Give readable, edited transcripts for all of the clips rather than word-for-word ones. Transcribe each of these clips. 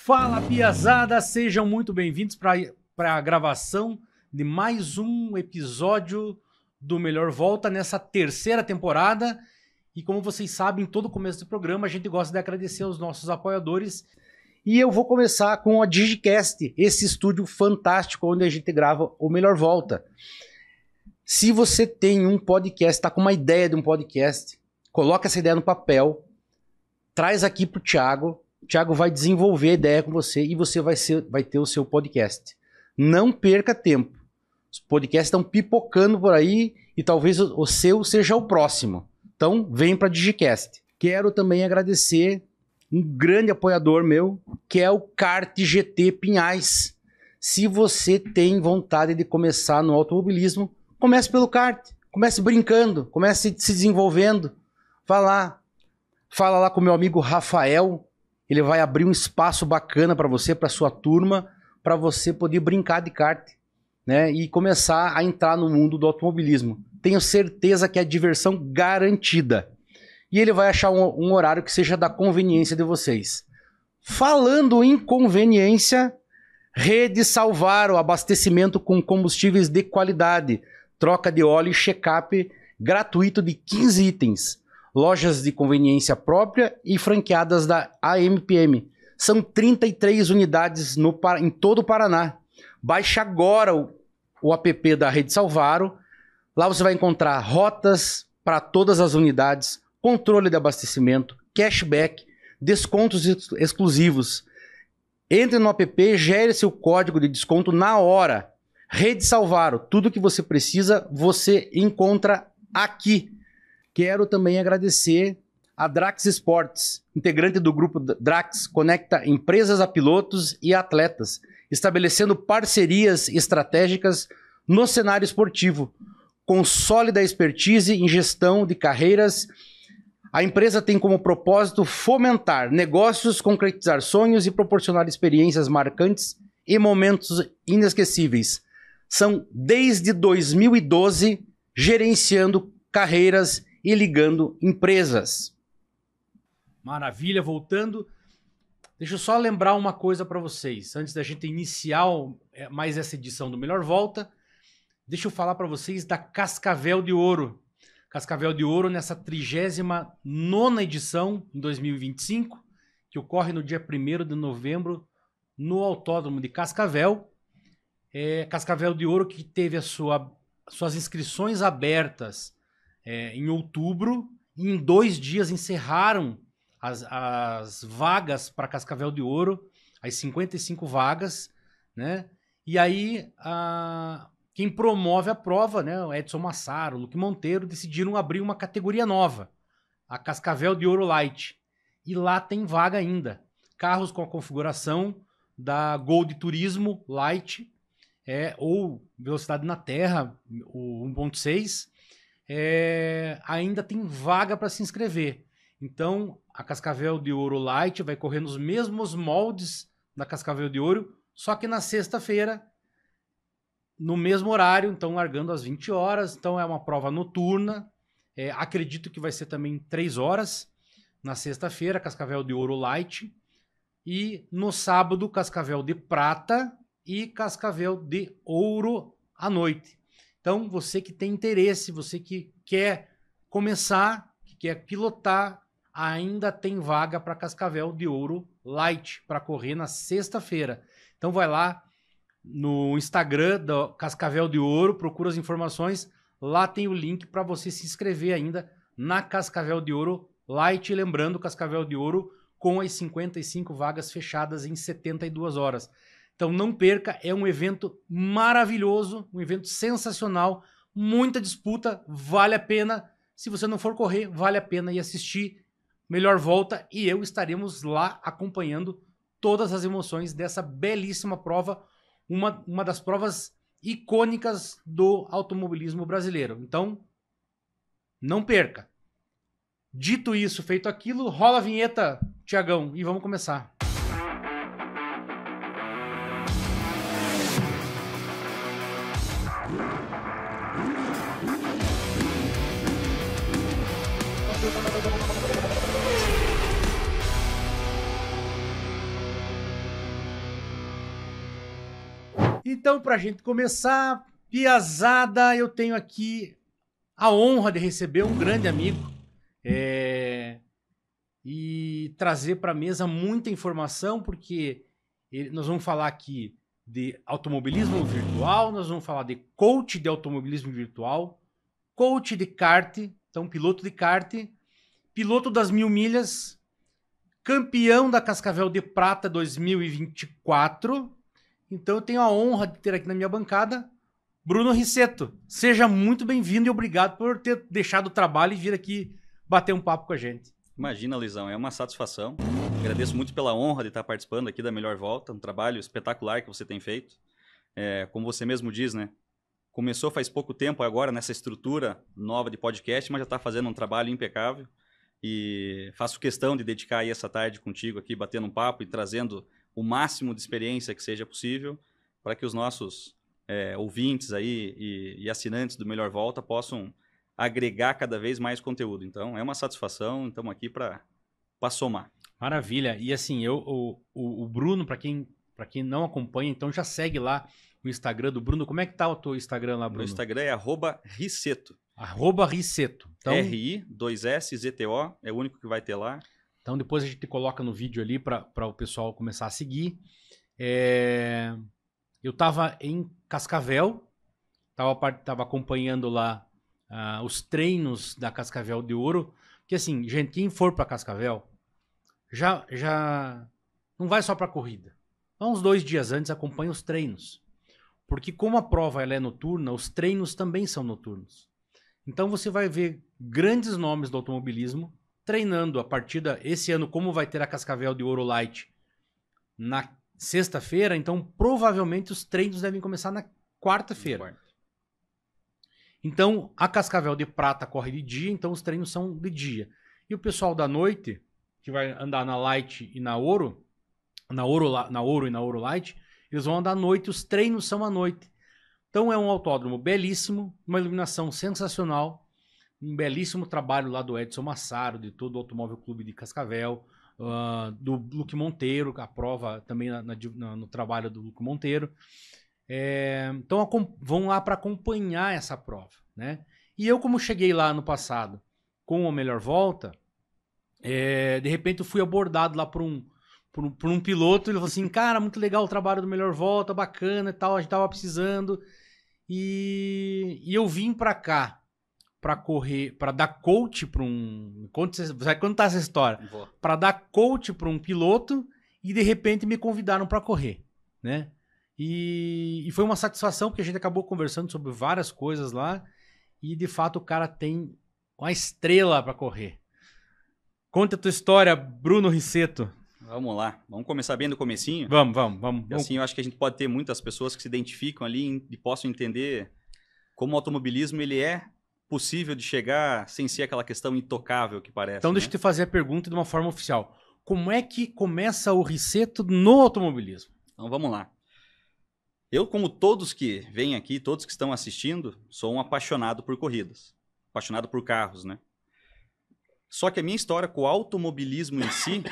Fala, piazada! Sejam muito bem-vindos para a gravação de mais um episódio do Melhor Volta nessa terceira temporada. E como vocês sabem, todo começo do programa a gente gosta de agradecer aos nossos apoiadores. E eu vou começar com a Digicast, esse estúdio fantástico onde a gente grava o Melhor Volta. Se você tem um podcast, está com uma ideia de um podcast, coloca essa ideia no papel, traz aqui para o Thiago. O Thiago vai desenvolver a ideia com você e você vai ter o seu podcast. Não perca tempo. Os podcasts estão pipocando por aí e talvez o seu seja o próximo. Então, vem para a Digicast. Quero também agradecer um grande apoiador meu, que é o Kart GT Pinhais. Se você tem vontade de começar no automobilismo, comece pelo kart. Comece brincando, comece se desenvolvendo. Fala lá com o meu amigo Rafael. Ele vai abrir um espaço bacana para você, para sua turma, para você poder brincar de kart, né? E começar a entrar no mundo do automobilismo. Tenho certeza que é diversão garantida. E ele vai achar um horário que seja da conveniência de vocês. Falando em conveniência, Rede Salvaro, abastecimento com combustíveis de qualidade, troca de óleo e check-up gratuito de 15 itens. Lojas de conveniência própria e franqueadas da AMPM. São 33 unidades em todo o Paraná. Baixe agora o app da Rede Salvaro. Lá você vai encontrar rotas para todas as unidades, controle de abastecimento, cashback, descontos exclusivos. Entre no app, gere seu código de desconto na hora. Rede Salvaro, tudo que você precisa, você encontra aqui. Quero também agradecer a Drax Sports, integrante do grupo Drax, conecta empresas a pilotos e atletas, estabelecendo parcerias estratégicas no cenário esportivo, com sólida expertise em gestão de carreiras. A empresa tem como propósito fomentar negócios, concretizar sonhos e proporcionar experiências marcantes e momentos inesquecíveis. São desde 2012 gerenciando carreiras e ligando empresas. Maravilha, voltando. Deixa eu só lembrar uma coisa para vocês, antes da gente iniciar mais essa edição do Melhor Volta. Deixa eu falar para vocês da Cascavel de Ouro. Cascavel de Ouro nessa 39ª edição, em 2025, que ocorre no dia 1º de novembro, no Autódromo de Cascavel. Cascavel de Ouro que teve suas inscrições abertas em outubro, e em 2 dias encerraram as vagas para Cascavel de Ouro, as 55 vagas, né? E aí, quem promove a prova, né, o Edson Massaro, o Luque Monteiro, decidiram abrir uma categoria nova, a Cascavel de Ouro Light. E lá tem vaga ainda. Carros com a configuração da Gold Turismo Light, ou velocidade na terra, o 1.6, ainda tem vaga para se inscrever. Então, a Cascavel de Ouro Light vai correr nos mesmos moldes da Cascavel de Ouro, só que na sexta-feira, no mesmo horário, então largando às 20 horas. Então é uma prova noturna. Acredito que vai ser também 3 horas na sexta-feira, Cascavel de Ouro Light. E no sábado, Cascavel de Prata e Cascavel de Ouro à noite. Então, você que tem interesse, você que quer começar, que quer pilotar, ainda tem vaga para Cascavel de Ouro Light, para correr na sexta-feira. Então, vai lá no Instagram da Cascavel de Ouro, procura as informações, lá tem o link para você se inscrever ainda na Cascavel de Ouro Light. Lembrando, Cascavel de Ouro com as 55 vagas fechadas em 72 horas. Então não perca, é um evento maravilhoso, um evento sensacional, muita disputa, vale a pena. Se você não for correr, vale a pena ir assistir Melhor Volta, e eu estaremos lá acompanhando todas as emoções dessa belíssima prova, uma das provas icônicas do automobilismo brasileiro. Então, não perca. Dito isso, feito aquilo, rola a vinheta, Thiagão, e vamos começar. Então, pra gente começar, piazada, eu tenho aqui a honra de receber um grande amigo e trazer pra mesa muita informação, porque nós vamos falar aqui de automobilismo virtual, nós vamos falar de coach de automobilismo virtual, coach de kart, então piloto de kart, piloto das 1000 milhas, campeão da Cascavel de Prata 2024. Então eu tenho a honra de ter aqui na minha bancada Bruno Rissetto. Seja muito bem-vindo e obrigado por ter deixado o trabalho e vir aqui bater um papo com a gente. Imagina, Luizão, é uma satisfação. Agradeço muito pela honra de estar participando aqui da Melhor Volta, um trabalho espetacular que você tem feito. Como você mesmo diz, né? Começou faz pouco tempo agora nessa estrutura nova de podcast, mas já está fazendo um trabalho impecável. E faço questão de dedicar aí essa tarde contigo aqui, batendo um papo e trazendo o máximo de experiência que seja possível para que os nossos ouvintes aí e assinantes do Melhor Volta possam agregar cada vez mais conteúdo. Então, é uma satisfação, estamos aqui para somar. Maravilha. E assim, o Bruno, para quem não acompanha, então já segue lá o Instagram do Bruno. Como é que tá o teu Instagram lá, Bruno? Meu Instagram é @Rissetto. @Rissetto. Então, RI2SZTO, é o único que vai ter lá. Então depois a gente coloca no vídeo ali para o pessoal começar a seguir. Eu tava em Cascavel, tava acompanhando lá os treinos da Cascavel de Ouro. Porque assim, gente, quem for para Cascavel, já não vai só para corrida. Uns 2 dias antes acompanha os treinos. Porque como a prova ela é noturna, os treinos também são noturnos. Então você vai ver grandes nomes do automobilismo treinando a partida. Esse ano, como vai ter a Cascavel de Ouro Light na sexta-feira, então provavelmente os treinos devem começar na quarta-feira. Então a Cascavel de Prata corre de dia, então os treinos são de dia. E o pessoal da noite, que vai andar na Light e na Ouro, na Ouro e na Ouro Light, eles vão andar à noite, os treinos são à noite. Então é um autódromo belíssimo, uma iluminação sensacional, um belíssimo trabalho lá do Edson Massaro, de todo o Automóvel Clube de Cascavel, do Luque Monteiro, a prova também no trabalho do Luque Monteiro. Então vão lá para acompanhar essa prova, né? E eu, como cheguei lá no passado com a Melhor Volta, de repente eu fui abordado lá por um piloto. Ele falou assim: cara, muito legal o trabalho do Melhor Volta, bacana e tal, a gente tava precisando. E eu vim pra cá pra correr, pra dar coach pra vai contar essa história? Pra dar coach pra um piloto e de repente me convidaram pra correr, né? E foi uma satisfação, porque a gente acabou conversando sobre várias coisas lá e de fato o cara tem uma estrela pra correr. Conta a tua história, Bruno Rissetto. Vamos lá, vamos começar bem do comecinho. Vamos. E assim, eu acho que a gente pode ter muitas pessoas que se identificam ali e possam entender como o automobilismo ele é possível de chegar sem ser aquela questão intocável que parece. Então deixa eu te fazer a pergunta de uma forma oficial. Como é que começa o Rissetto no automobilismo? Então vamos lá. Eu, como todos que vêm aqui, todos que estão assistindo, sou um apaixonado por corridas. Apaixonado por carros, né? Só que a minha história com o automobilismo em si,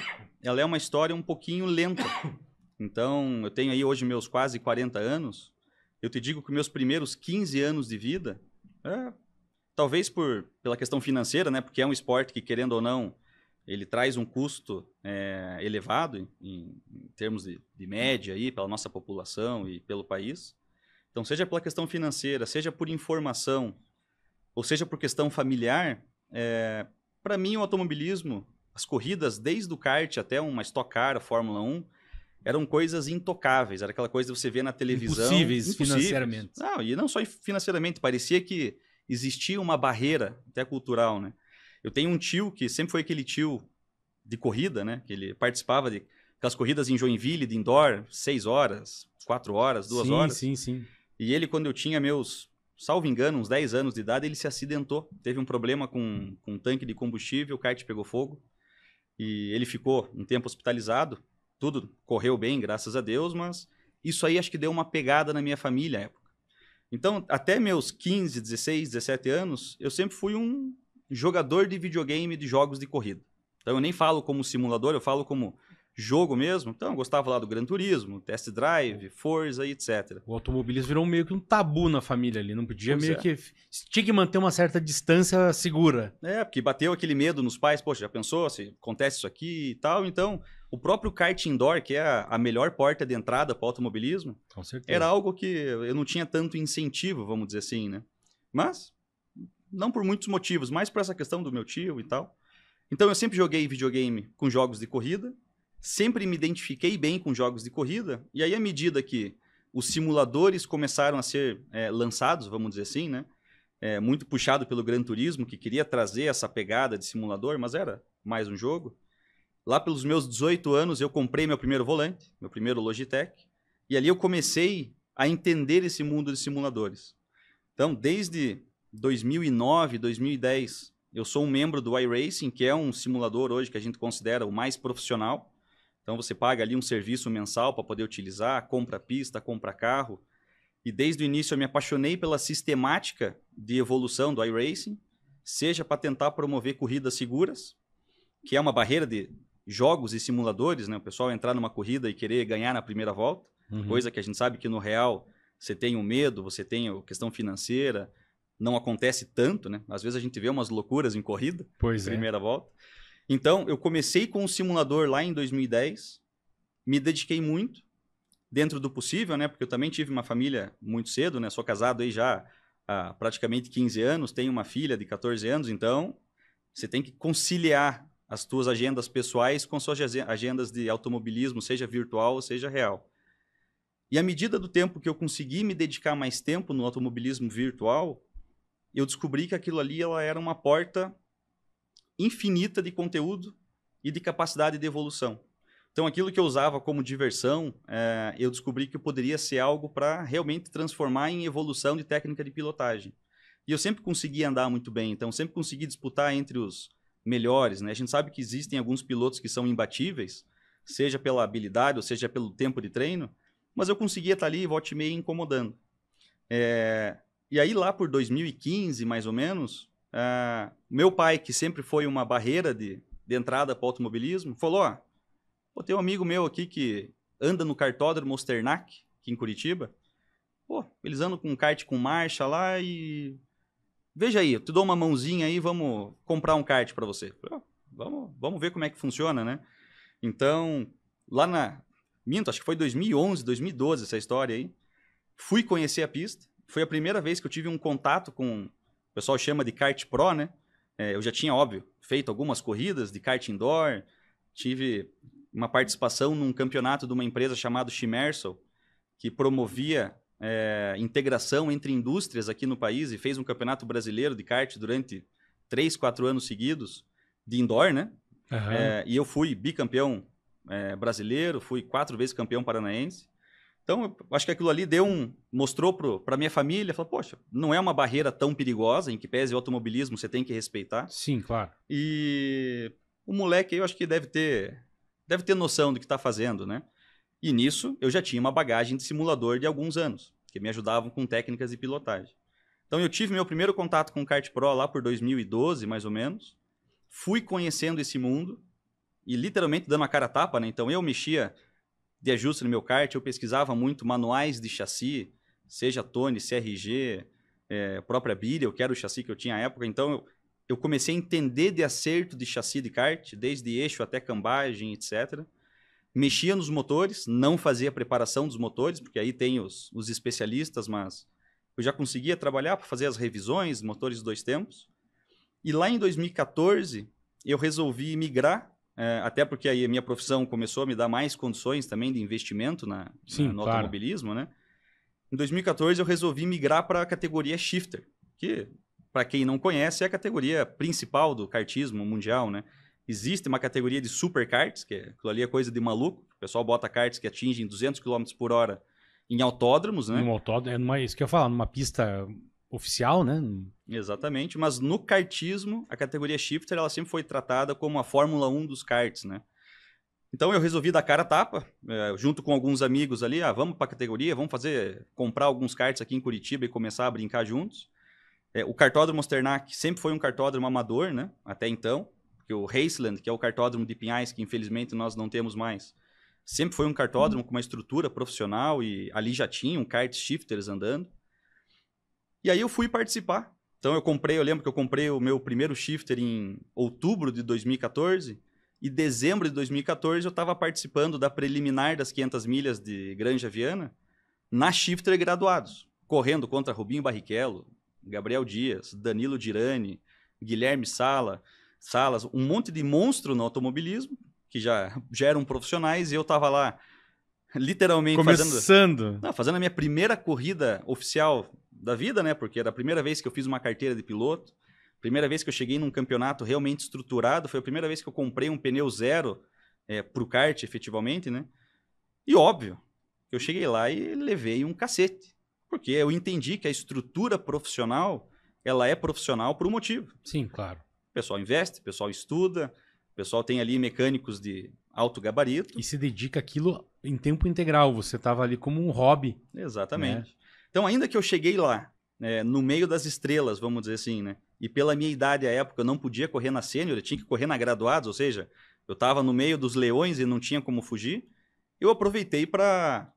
ela é uma história um pouquinho lenta. Então, eu tenho aí hoje meus quase 40 anos. Eu te digo que meus primeiros 15 anos de vida, talvez pela questão financeira, né? Porque é um esporte que, querendo ou não, ele traz um custo elevado em termos de média aí, pela nossa população e pelo país. Então, seja pela questão financeira, seja por informação, ou seja por questão familiar, para mim o automobilismo, as corridas, desde o kart até uma Stock Car, a Fórmula 1, eram coisas intocáveis. Era aquela coisa que você vê na televisão. Impossíveis financeiramente. Não, e não só financeiramente, parecia que existia uma barreira até cultural, né? Eu tenho um tio que sempre foi aquele tio de corrida, né? Que ele participava de aquelas corridas em Joinville, de indoor, 6 horas, 4 horas, 2 horas. Sim. E ele, quando eu tinha salvo engano, uns 10 anos de idade, ele se acidentou. Teve um problema com um tanque de combustível, o kart pegou fogo. E ele ficou um tempo hospitalizado. Tudo correu bem, graças a Deus, mas isso aí acho que deu uma pegada na minha família à época. Então, até meus 15, 16, 17 anos, eu sempre fui um jogador de videogame de jogos de corrida. Então, eu nem falo como simulador, eu falo como jogo mesmo, então eu gostava lá do Gran Turismo, Test Drive, Forza e etc. O automobilismo virou meio que um tabu na família ali. Não podia Pois meio é. que... Tinha que manter uma certa distância segura. Porque bateu aquele medo nos pais, poxa, já pensou se acontece isso aqui e tal? Então, o próprio kart indoor, que é a melhor porta de entrada para o automobilismo, Com certeza. era algo que eu não tinha tanto incentivo, vamos dizer assim, né? Mas, não por muitos motivos, mais por essa questão do meu tio e tal. Então, eu sempre joguei videogame com jogos de corrida, sempre me identifiquei bem com jogos de corrida, e aí, à medida que os simuladores começaram a ser lançados, vamos dizer assim, né? Muito puxado pelo Gran Turismo, que queria trazer essa pegada de simulador, mas era mais um jogo. Lá pelos meus 18 anos, eu comprei meu primeiro volante, meu primeiro Logitech, e ali eu comecei a entender esse mundo de simuladores. Então, desde 2009, 2010, eu sou um membro do iRacing, que é um simulador hoje que a gente considera o mais profissional. Então, você paga ali um serviço mensal para poder utilizar, compra pista, compra carro. E desde o início eu me apaixonei pela sistemática de evolução do iRacing, seja para tentar promover corridas seguras, que é uma barreira de jogos e simuladores, né? O pessoal entrar numa corrida e querer ganhar na primeira volta, coisa que a gente sabe que no real você tem o medo, você tem a questão financeira, não acontece tanto, né? Às vezes a gente vê umas loucuras em corrida, primeira volta. Então, eu comecei com o simulador lá em 2010, me dediquei muito, dentro do possível, né? Porque eu também tive uma família muito cedo, né? Sou casado aí já há praticamente 15 anos, tenho uma filha de 14 anos, então você tem que conciliar as tuas agendas pessoais com suas agendas de automobilismo, seja virtual ou seja real. E à medida do tempo que eu consegui me dedicar mais tempo no automobilismo virtual, eu descobri que aquilo ali ela era uma porta infinita de conteúdo e de capacidade de evolução. Então, aquilo que eu usava como diversão, eu descobri que eu poderia ser algo para realmente transformar em evolução de técnica de pilotagem. E eu sempre consegui andar muito bem, então sempre consegui disputar entre os melhores, né? A gente sabe que existem alguns pilotos que são imbatíveis, seja pela habilidade ou seja pelo tempo de treino, mas eu conseguia estar ali volta e meia incomodando. E aí lá por 2015, mais ou menos, meu pai, que sempre foi uma barreira de entrada para o automobilismo, falou, pô, tem um amigo meu aqui que anda no kartódromo Osternac, aqui em Curitiba. Pô, eles andam com kart com marcha lá e... Veja aí, eu te dou uma mãozinha aí, vamos comprar um kart para você. Falei, vamos ver como é que funciona, né? Então, lá acho que foi 2011, 2012 essa história aí. Fui conhecer a pista. Foi a primeira vez que eu tive um contato com... O pessoal chama de kart pro, né? Eu já tinha, óbvio, feito algumas corridas de kart indoor. Tive uma participação num campeonato de uma empresa chamada Shimersal, que promovia integração entre indústrias aqui no país e fez um campeonato brasileiro de kart durante 3, 4 anos seguidos, de indoor, né? E eu fui bicampeão brasileiro, fui 4 vezes campeão paranaense. Então, eu acho que aquilo ali mostrou para minha família, falou, poxa, não é uma barreira tão perigosa, em que pese o automobilismo, você tem que respeitar. Sim, claro. E o moleque aí, eu acho que deve ter noção do que está fazendo, né? E nisso, eu já tinha uma bagagem de simulador de alguns anos, que me ajudavam com técnicas de pilotagem. Então, eu tive meu primeiro contato com o kart pro lá por 2012, mais ou menos. Fui conhecendo esse mundo e literalmente dando a cara a tapa, né? Então, eu mexia de ajuste no meu kart, eu pesquisava muito manuais de chassi, seja Tone, CRG, própria Birel, que era o chassi que eu tinha à época. Então, eu comecei a entender de acerto de chassi de kart, desde eixo até cambagem, etc. Mexia nos motores, não fazia preparação dos motores, porque aí tem os especialistas, mas eu já conseguia trabalhar para fazer as revisões, motores 2 tempos. E lá em 2014, eu resolvi migrar, até porque aí a minha profissão começou a me dar mais condições também de investimento no claro. automobilismo, né? Em 2014, eu resolvi migrar para a categoria Shifter, que, para quem não conhece, é a categoria principal do kartismo mundial, né? Existe uma categoria de superkarts, que aquilo ali é coisa de maluco. O pessoal bota karts que atingem 200 km por hora em autódromos, né? Num autódromo, isso que eu ia falar, numa pista oficial, né? Exatamente, mas no kartismo, a categoria Shifter, ela sempre foi tratada como a Fórmula 1 dos karts, né? Então eu resolvi dar cara a tapa, junto com alguns amigos ali, vamos para a categoria, vamos comprar alguns karts aqui em Curitiba e começar a brincar juntos. O kartódromo Osternac sempre foi um kartódromo amador, né? Até então, porque o Raceland, que é o cartódromo de Pinhais, que infelizmente nós não temos mais, sempre foi um cartódromo com uma estrutura profissional e ali já tinham kart shifters andando. E aí eu fui participar. Então eu lembro que eu comprei o meu primeiro shifter em outubro de 2014 e dezembro de 2014 eu estava participando da preliminar das 500 milhas de Granja Viana na shifter graduados, correndo contra Rubinho Barrichello, Gabriel Dias, Danilo Dirani, Guilherme Salas, um monte de monstro no automobilismo que já eram profissionais e eu estava lá literalmente fazendo a minha primeira corrida oficial da vida, né? Porque era a primeira vez que eu fiz uma carteira de piloto, primeira vez que eu cheguei num campeonato realmente estruturado, foi a primeira vez que eu comprei um pneu zero pro kart, efetivamente, né? E óbvio, eu cheguei lá e levei um cacete, porque eu entendi que a estrutura profissional, ela é profissional por um motivo. Sim, claro. O pessoal investe, o pessoal estuda, o pessoal tem ali mecânicos de alto gabarito. E se dedica àquilo em tempo integral, você estava ali como um hobby. Exatamente. Né? Então, ainda que eu cheguei lá, no meio das estrelas, vamos dizer assim, né? E pela minha idade à época, eu não podia correr na sênior, eu tinha que correr na graduados, ou seja, eu estava no meio dos leões e não tinha como fugir. Eu aproveitei para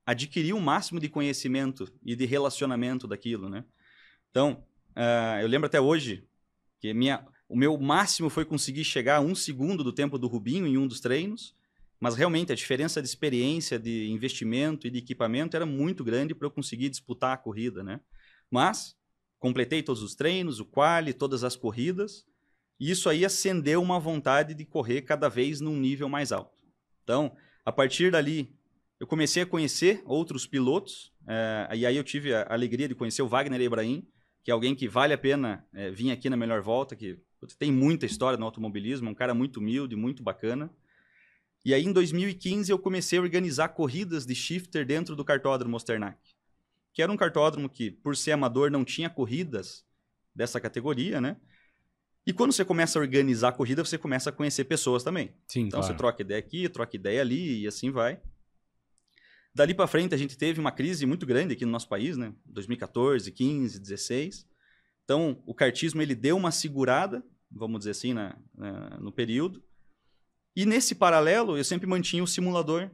adquirir o máximo de conhecimento e de relacionamento daquilo, né? Então, eu lembro até hoje que o meu máximo foi conseguir chegar a 1 segundo do tempo do Rubinho em um dos treinos, mas realmente a diferença de experiência, de investimento e de equipamento era muito grande para eu conseguir disputar a corrida, né? Mas completei todos os treinos, o quali, todas as corridas, e isso aí acendeu uma vontade de correr cada vez num nível mais alto. Então, a partir dali, eu comecei a conhecer outros pilotos, e aí eu tive a alegria de conhecer o Wagner Ibrahim, que é alguém que vale a pena vir aqui na Melhor Volta, que tem muita história no automobilismo, um cara muito humilde, muito bacana. E aí, em 2015, eu comecei a organizar corridas de shifter dentro do cartódromo Osternack, que era um cartódromo que, por ser amador, não tinha corridas dessa categoria, né? E quando você começa a organizar a corrida, você começa a conhecer pessoas também. Sim, então, claro. Você troca ideia aqui, troca ideia ali, e assim vai. Dali para frente, a gente teve uma crise muito grande aqui no nosso país, né? 2014, 15, 16. Então, o kartismo ele deu uma segurada, vamos dizer assim, no período. E nesse paralelo, eu sempre mantinha o simulador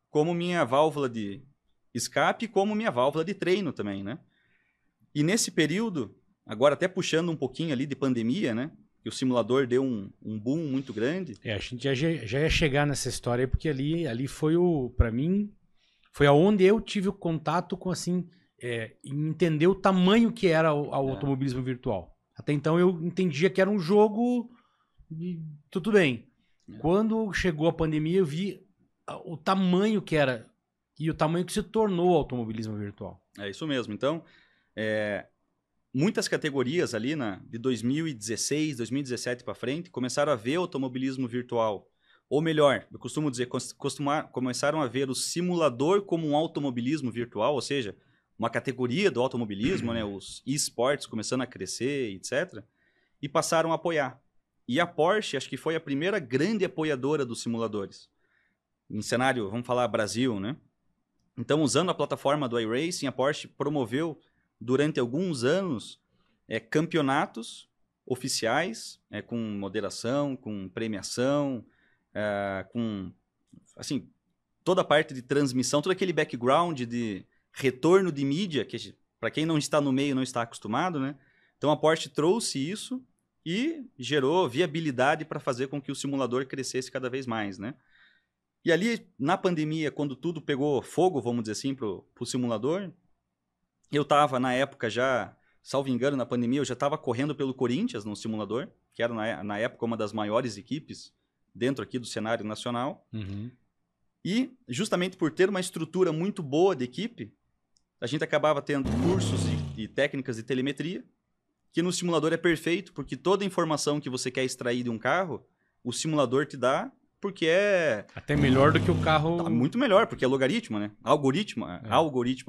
como minha válvula de escape e como minha válvula de treino também, né? E nesse período, agora até puxando um pouquinho ali de pandemia, né? Que o simulador deu um boom muito grande. A gente já ia chegar nessa história aí, porque ali foi para mim, foi aonde eu tive o contato com, assim, entender o tamanho que era o automobilismo virtual. Até então eu entendia que era um jogo e tudo bem. Quando chegou a pandemia, eu vi o tamanho que era e o tamanho que se tornou o automobilismo virtual. É isso mesmo. Então, muitas categorias ali de 2016, 2017 para frente começaram a ver automobilismo virtual. Ou melhor, eu costumo dizer, começaram a ver o simulador como um automobilismo virtual, ou seja, uma categoria do automobilismo, né, os esportes começando a crescer, etc. E passaram a apoiar. E a Porsche, acho que foi a primeira grande apoiadora dos simuladores. Em cenário, vamos falar Brasil, né? Então, usando a plataforma do iRacing, a Porsche promoveu, durante alguns anos, campeonatos oficiais, com moderação, com premiação, com, assim, toda a parte de transmissão, todo aquele background de retorno de mídia, que para quem não está no meio, não está acostumado, né? Então, a Porsche trouxe isso e gerou viabilidade para fazer com que o simulador crescesse cada vez mais, né? E ali, na pandemia, quando tudo pegou fogo, vamos dizer assim, pro simulador, eu estava, na época já, salvo engano, na pandemia, eu já estava correndo pelo Corinthians no simulador, que era, na época, uma das maiores equipes dentro aqui do cenário nacional. Uhum. E, justamente por ter uma estrutura muito boa de equipe, a gente acabava tendo cursos e técnicas de telemetria, que no simulador é perfeito, porque toda a informação que você quer extrair de um carro, o simulador te dá, porque até melhor do que o carro... Tá muito melhor, porque é logaritmo, né? Algoritmo,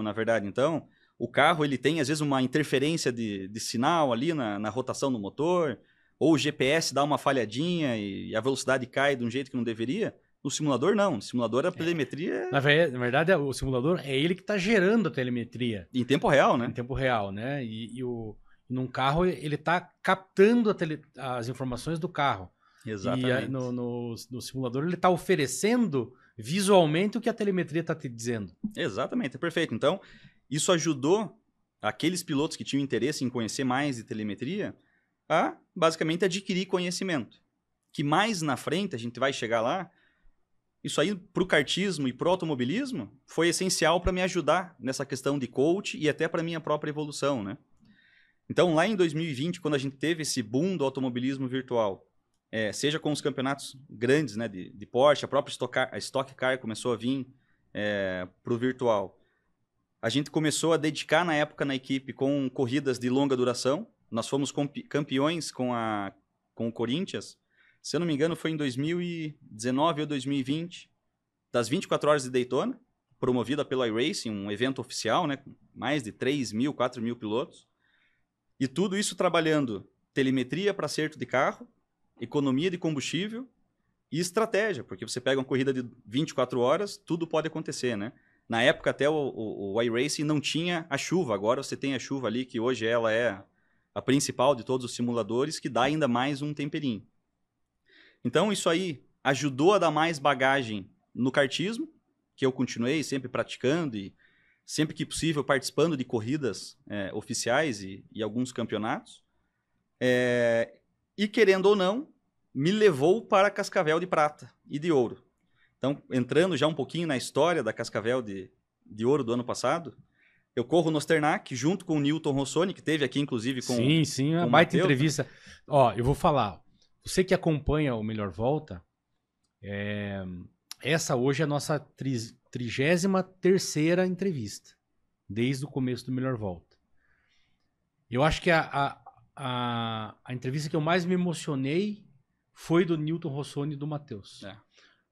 na verdade. Então, o carro ele tem, às vezes, uma interferência de sinal ali na rotação do motor, ou o GPS dá uma falhadinha e a velocidade cai de um jeito que não deveria. No simulador, não. No simulador, a telemetria... Na verdade, o simulador é ele que está gerando a telemetria. Em tempo real, né? Em tempo real, né? E num carro, ele está captando as informações do carro. Exatamente. E no simulador ele está oferecendo visualmente o que a telemetria está te dizendo. Exatamente, é perfeito. Então, isso ajudou aqueles pilotos que tinham interesse em conhecer mais de telemetria a, basicamente, adquirir conhecimento. Que mais na frente, a gente vai chegar lá, isso aí para o kartismo e para o automobilismo foi essencial para me ajudar nessa questão de coach e até para a minha própria evolução, né? Então, lá em 2020, quando a gente teve esse boom do automobilismo virtual, seja com os campeonatos grandes, né, de Porsche, a própria Stock Car começou a vir para o virtual. A gente começou a dedicar na época na equipe com corridas de longa duração. Nós fomos campeões com o Corinthians. Se eu não me engano, foi em 2019 ou 2020, das 24 horas de Daytona, promovida pelo iRacing, um evento oficial, né, com mais de 3.000, 4.000 pilotos. E tudo isso trabalhando telemetria para acerto de carro, economia de combustível e estratégia, porque você pega uma corrida de 24 horas, tudo pode acontecer, né? Na época até o iRacing não tinha a chuva, agora você tem a chuva ali, que hoje ela é a principal de todos os simuladores, que dá ainda mais um temperinho. Então isso aí ajudou a dar mais bagagem no kartismo, que eu continuei sempre praticando e sempre que possível participando de corridas oficiais e alguns campeonatos. E querendo ou não, me levou para Cascavel de Prata e de Ouro. Então, entrando já um pouquinho na história da Cascavel de Ouro do ano passado, eu corro no Osternac junto com o Newton Rossoni, que teve aqui inclusive com Sim, uma baita entrevista. Ó, eu vou falar, você que acompanha o Melhor Volta, essa hoje é a nossa 33ª entrevista, desde o começo do Melhor Volta. Eu acho que a entrevista que eu mais me emocionei foi do Newton Rossoni e do Matheus.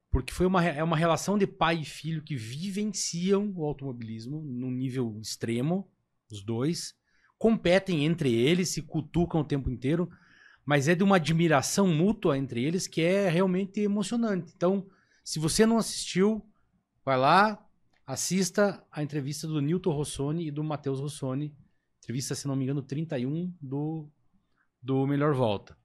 Porque foi uma relação de pai e filho que vivenciam o automobilismo num nível extremo, os dois, competem entre eles, se cutucam o tempo inteiro, mas é de uma admiração mútua entre eles que é realmente emocionante. Então, se você não assistiu, vai lá, assista a entrevista do Newton Rossoni e do Matheus Rossoni, entrevista, se não me engano, 31 do Melhor Volta.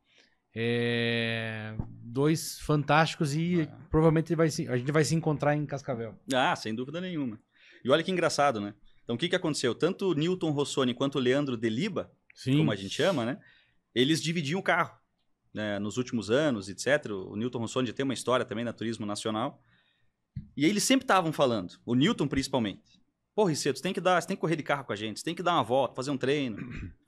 Dois fantásticos e provavelmente a gente vai se encontrar em Cascavel. Sem dúvida nenhuma. E olha que engraçado, né? Então o que aconteceu? Tanto o Newton Rossoni quanto o Leandro Deliba, como a gente chama, né? Eles dividiam o carro, né? Nos últimos anos, etc. O Newton Rossoni já tem uma história também na Turismo Nacional. E eles sempre estavam falando, o Newton principalmente. Pô, Riceto, você tem que correr de carro com a gente, você tem que dar uma volta, fazer um treino.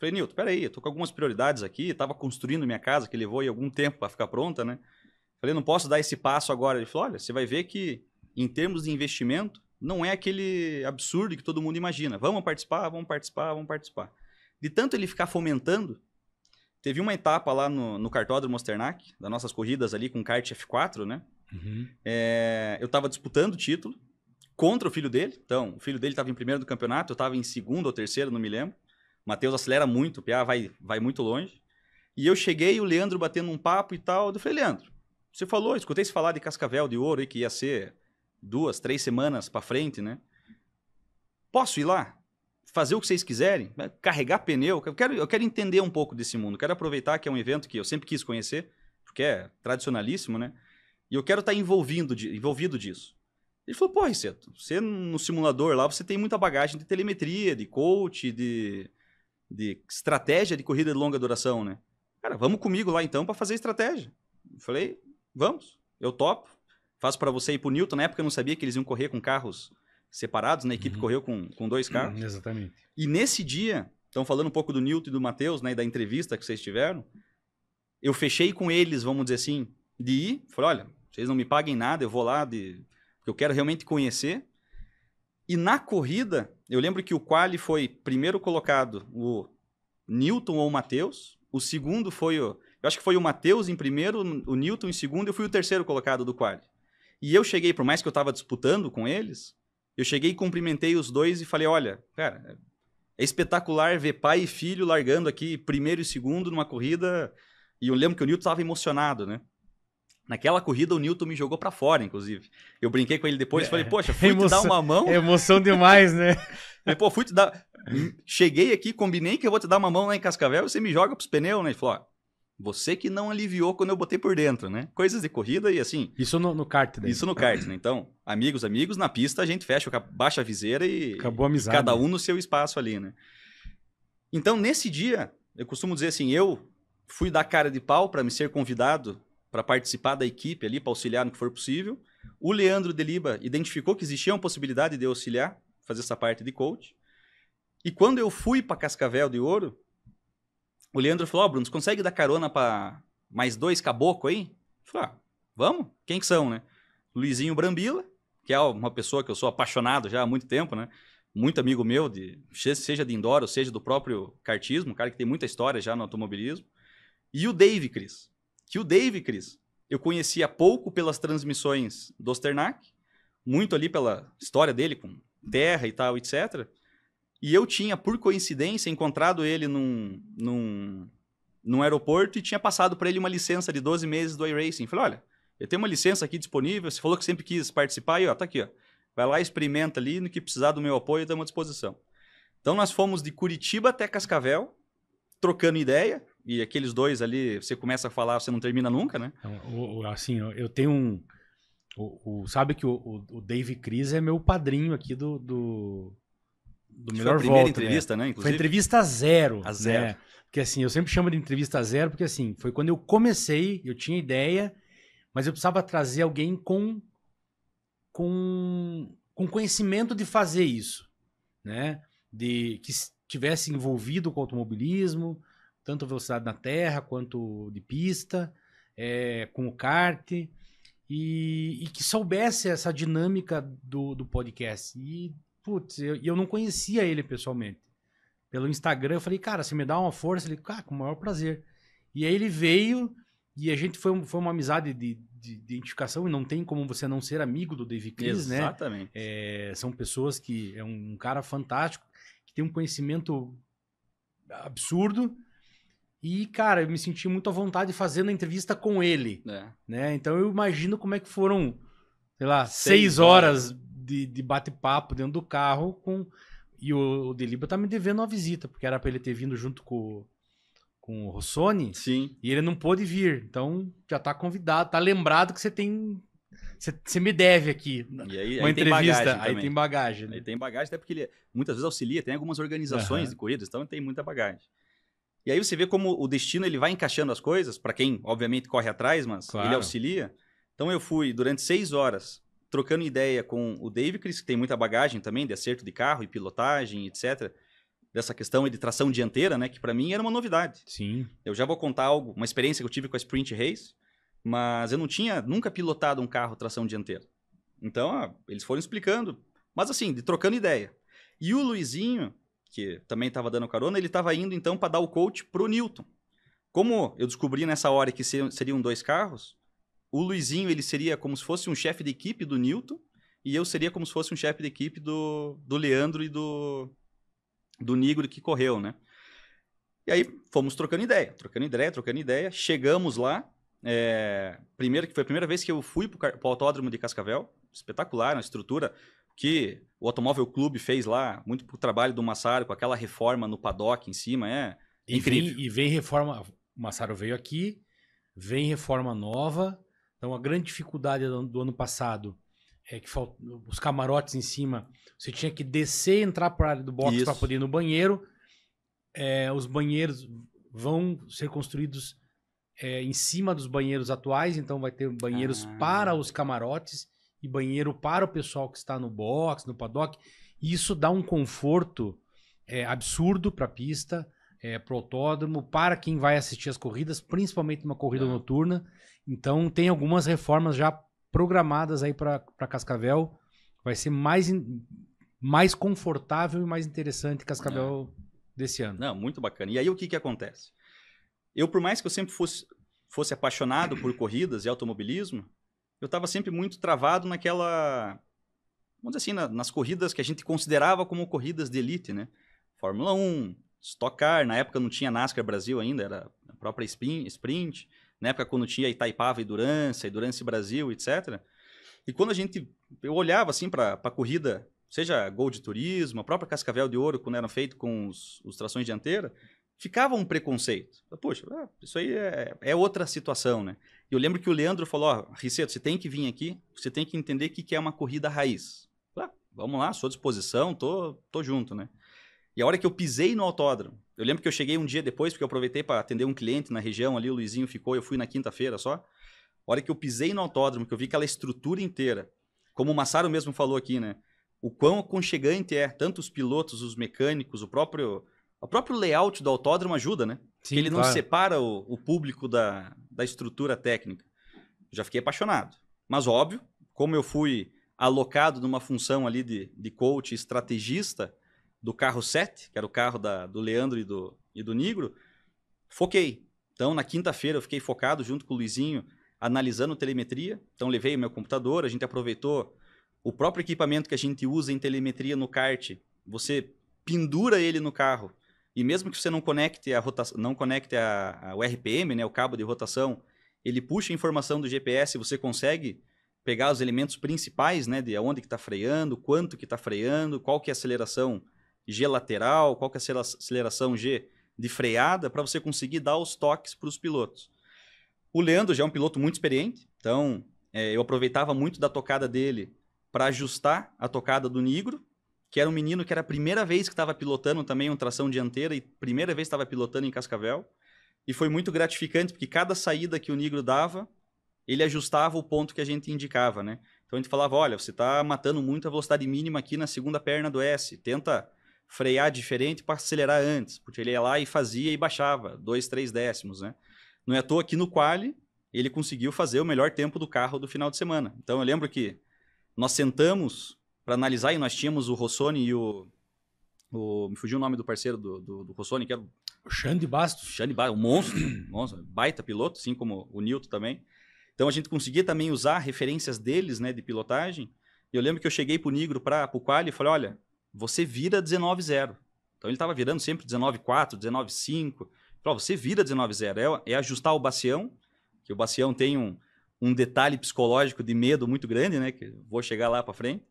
Falei, Newton, peraí, eu tô com algumas prioridades aqui, tava construindo minha casa, que levou aí algum tempo para ficar pronta, né? Falei, não posso dar esse passo agora. Ele falou, olha, você vai ver que em termos de investimento, não é aquele absurdo que todo mundo imagina. Vamos participar. De tanto ele ficar fomentando, teve uma etapa lá no Kartódromo Osternac, das nossas corridas ali com kart F4, né? Uhum. Eu tava disputando o título contra o filho dele. Então, o filho dele estava em primeiro do campeonato, eu estava em segundo ou terceiro, não me lembro. O Matheus acelera muito, o Piá vai muito longe. E eu cheguei, o Leandro batendo um papo e tal. Eu falei, Leandro, você falou, escutei você falar de Cascavel de Ouro aí, que ia ser 2, 3 semanas para frente, né? Posso ir lá? Fazer o que vocês quiserem? Carregar pneu? Eu quero entender um pouco desse mundo. Quero aproveitar que é um evento que eu sempre quis conhecer, porque é tradicionalíssimo, né? E eu quero estar envolvido disso. Ele falou, pô, Riceto, você no simulador lá, você tem muita bagagem de telemetria, de coach, de estratégia de corrida de longa duração, né? Cara, vamos comigo lá então para fazer estratégia. Eu falei, vamos, eu topo. Faço para você ir pro Newton. Na época eu não sabia que eles iam correr com carros separados, né? A equipe correu com 2 carros. Exatamente. E nesse dia, então falando um pouco do Newton e do Matheus, né? E da entrevista que vocês tiveram, eu fechei com eles, vamos dizer assim, de ir. Falei, olha, vocês não me paguem nada, eu vou lá porque eu quero realmente conhecer. E na corrida, eu lembro que o quali foi primeiro colocado o Newton ou o Matheus. O segundo foi eu acho que foi o Matheus em primeiro, o Newton em segundo, eu fui o terceiro colocado do quali. E eu cheguei, por mais que eu estava disputando com eles, eu cheguei e cumprimentei os dois e falei, olha, cara, é espetacular ver pai e filho largando aqui primeiro e segundo numa corrida. E eu lembro que o Newton estava emocionado, né? Naquela corrida, o Newton me jogou pra fora, inclusive. Eu brinquei com ele depois, falei, poxa, fui te dar uma mão. É emoção demais, né? Falei, pô, fui te dar... Cheguei aqui, combinei que eu vou te dar uma mão lá em Cascavel e você me joga pros pneus, né? Ele falou, ó, Você que não aliviou quando eu botei por dentro, né? Coisas de corrida e assim... Isso no kart daí. Isso no kart, né? Então, amigos, na pista a gente fecha, baixa a viseira e... Acabou a amizade. Cada um no seu espaço ali, né? Então, nesse dia, eu costumo dizer assim, eu fui dar cara de pau para me ser convidado para participar da equipe ali, para auxiliar no que for possível. O Leandro Deliba identificou que existia uma possibilidade de eu auxiliar, fazer essa parte de coach. E quando eu fui para Cascavel de Ouro, o Leandro falou, Bruno, você consegue dar carona para mais 2 caboclos aí? Eu falei, vamos? Quem que são, né? Luizinho Brambila, que é uma pessoa que eu sou apaixonado já há muito tempo, né? Muito amigo meu, seja de indoor ou seja do próprio kartismo, um cara que tem muita história já no automobilismo. E o Dave Cris. Que o Dave Cris eu conhecia pouco pelas transmissões do Osternack, muito ali pela história dele com terra e tal, etc. E eu tinha, por coincidência, encontrado ele num aeroporto e tinha passado para ele uma licença de 12 meses do iRacing. Falei, olha, eu tenho uma licença aqui disponível, você falou que sempre quis participar e ó, tá aqui, ó. Vai lá, experimenta ali, no que precisar do meu apoio, estamos à disposição. Então nós fomos de Curitiba até Cascavel, trocando ideia, e aqueles dois ali, você começa a falar, você não termina nunca, né? Então, assim, eu tenho sabe que o Dave Cris é meu padrinho aqui do Melhor Volta. Foi a primeira entrevista, né? Foi a entrevista zero. A zero. Né? Porque assim, eu sempre chamo de entrevista zero, porque assim, foi quando eu comecei, eu tinha ideia, mas eu precisava trazer alguém com conhecimento de fazer isso, né? Que estivesse envolvido com automobilismo, tanto velocidade na terra quanto de pista, com o kart, e que soubesse essa dinâmica do podcast. E, putz, eu não conhecia ele pessoalmente. Pelo Instagram, eu falei, cara, você me dá uma força? Ele, cara, com o maior prazer. E aí ele veio, e a gente foi uma amizade de identificação, e não tem como você não ser amigo do Dave Cris, né? Exatamente. São pessoas que... É um cara fantástico, que tem um conhecimento absurdo. E, cara, eu me senti muito à vontade fazendo a entrevista com ele. Né? Então eu imagino como é que foram, sei lá, 6 horas de bate-papo dentro do carro com... E o Deliba tá me devendo uma visita, porque era pra ele ter vindo junto com o Rossoni. Sim. E ele não pôde vir. Então já tá convidado, tá lembrado que você tem... Você me deve aqui e aí, uma aí entrevista. Tem aí tem bagagem. Né? Aí tem bagagem, até porque ele muitas vezes auxilia, tem algumas organizações de corridas, então tem muita bagagem. E aí você vê como o destino ele vai encaixando as coisas, para quem obviamente corre atrás, mas claro. Ele auxilia. Então eu fui durante 6 horas trocando ideia com o Dave Cris, que tem muita bagagem também de acerto de carro e pilotagem, etc. Dessa questão de tração dianteira, né, que para mim era uma novidade. Sim. Eu já vou contar uma experiência que eu tive com a Sprint Race, mas eu não tinha nunca pilotado um carro tração dianteira. Então, eles foram explicando, mas assim, trocando ideia. E o Luizinho, que também estava dando carona, ele estava indo então para dar o coach pro Newton. Como eu descobri nessa hora que seriam 2 carros, o Luizinho ele seria como se fosse um chefe de equipe do Newton e eu seria como se fosse um chefe de equipe do Leandro e do Nigro que correu, né? E aí fomos trocando ideia. Chegamos lá, primeiro que foi a primeira vez que eu fui para o Autódromo de Cascavel, espetacular, uma estrutura que o Automóvel Clube fez lá, muito pro trabalho do Massaro, com aquela reforma no paddock em cima, incrível. E vem reforma, o Massaro veio aqui, vem reforma nova, então a grande dificuldade do ano passado é que os camarotes em cima, você tinha que descer e entrar para a área do box para poder ir no banheiro, os banheiros vão ser construídos em cima dos banheiros atuais, então vai ter banheiros para os camarotes, e banheiro para o pessoal que está no box, no paddock. E isso dá um conforto absurdo para a pista, para o autódromo, para quem vai assistir as corridas, principalmente uma corrida noturna. Então tem algumas reformas já programadas aí para Cascavel. Vai ser mais confortável e mais interessante Cascavel desse ano. Não, muito bacana. E aí o que acontece? Eu, por mais que eu sempre fosse apaixonado por corridas e automobilismo, eu estava sempre muito travado naquela, vamos dizer assim, nas corridas que a gente considerava como corridas de elite, né? Fórmula 1, Stock Car, na época não tinha NASCAR Brasil ainda, era a própria Sprint, na época quando tinha Itaipava Endurance Brasil, etc. E quando eu olhava assim para a corrida, seja Gol de Turismo, a própria Cascavel de Ouro, quando eram feitos com os trações dianteiras, ficava um preconceito. Poxa, isso aí é outra situação, né? E eu lembro que o Leandro falou, ó, Riceto, você tem que vir aqui, você tem que entender o que é uma corrida raiz. Vamos lá, sou à disposição, tô junto, né? E a hora que eu pisei no autódromo, eu lembro que eu cheguei um dia depois, porque eu aproveitei para atender um cliente na região ali, o Luizinho ficou, eu fui na quinta-feira só. A hora que eu pisei no autódromo, que eu vi aquela estrutura inteira, como o Massaro mesmo falou aqui, né? O quão aconchegante é, tanto os pilotos, os mecânicos, o próprio layout do autódromo ajuda, né? Sim, ele não claro. separa o público da estrutura técnica. Já fiquei apaixonado. Mas óbvio, como eu fui alocado numa função ali de coach estrategista do carro 7, que era o carro do Leandro e do Nigro, foquei. Então, na quinta-feira, eu fiquei focado junto com o Luizinho, analisando telemetria. Então, levei o meu computador, a gente aproveitou o próprio equipamento que a gente usa em telemetria no kart. Você pendura ele no carro e mesmo que você não conecte a rotação, não conecte o RPM, né, o cabo de rotação, ele puxa a informação do GPS, você consegue pegar os elementos principais, né, de onde que está freando, quanto que está freando, qual que é a aceleração G lateral, qual que é a aceleração G de freada, para você conseguir dar os toques para os pilotos. O Leandro já é um piloto muito experiente, então eu aproveitava muito da tocada dele para ajustar a tocada do Nigro, que era um menino que era a primeira vez que estava pilotando também um tração dianteira e primeira vez que estava pilotando em Cascavel. E foi muito gratificante, porque cada saída que o Nigro dava, ele ajustava o ponto que a gente indicava, né? Então a gente falava, olha, você está matando muito a velocidade mínima aqui na segunda perna do S, tenta frear diferente para acelerar antes, porque ele ia lá e fazia e baixava 2, 3 décimos, né? Não é à toa que no quali ele conseguiu fazer o melhor tempo do carro do final de semana. Então eu lembro que nós sentamos para analisar e nós tínhamos o Rossoni e me fugiu o nome do parceiro do Rossoni, que era o Xande Bastos. Xande Bastos, um monstro, baita piloto, assim como o Nilton também. Então a gente conseguia também usar referências deles, né, de pilotagem. E eu lembro que eu cheguei pro Nigro, pro quali e falei, olha, você vira 19.0. Então ele estava virando sempre 19.4, 19.5. Falei, você vira 19.0. É ajustar o bacião, que o bacião tem um detalhe psicológico de medo muito grande, né, que vou chegar lá para frente.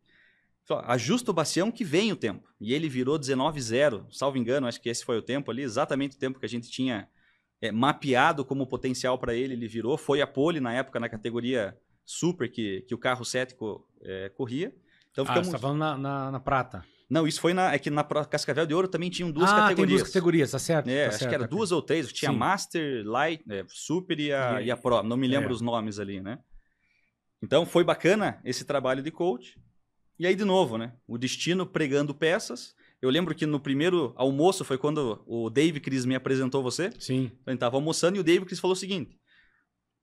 Falei, ajusta o bacião que vem o tempo. E ele virou 19.0, salvo engano, acho que esse foi o tempo ali, exatamente o tempo que a gente tinha mapeado como potencial para ele, ele virou. Foi a pole na época na categoria Super que o carro 7 corria. Então ficamos... você tá falando na prata. Não, isso foi é que na Cascavel de Ouro também tinham duas categorias. Tem duas categorias, tá certo. Tá acho certo, que era duas ou três. Tinha Sim. Master, Light, Super e a Pro. Não me lembro os nomes ali, né? Então foi bacana esse trabalho de coach. E aí, de novo, né? O destino pregando peças. Eu lembro que no primeiro almoço foi quando o Dave Cris me apresentou você. Sim. Então, a gente estava almoçando e o Dave Cris falou o seguinte: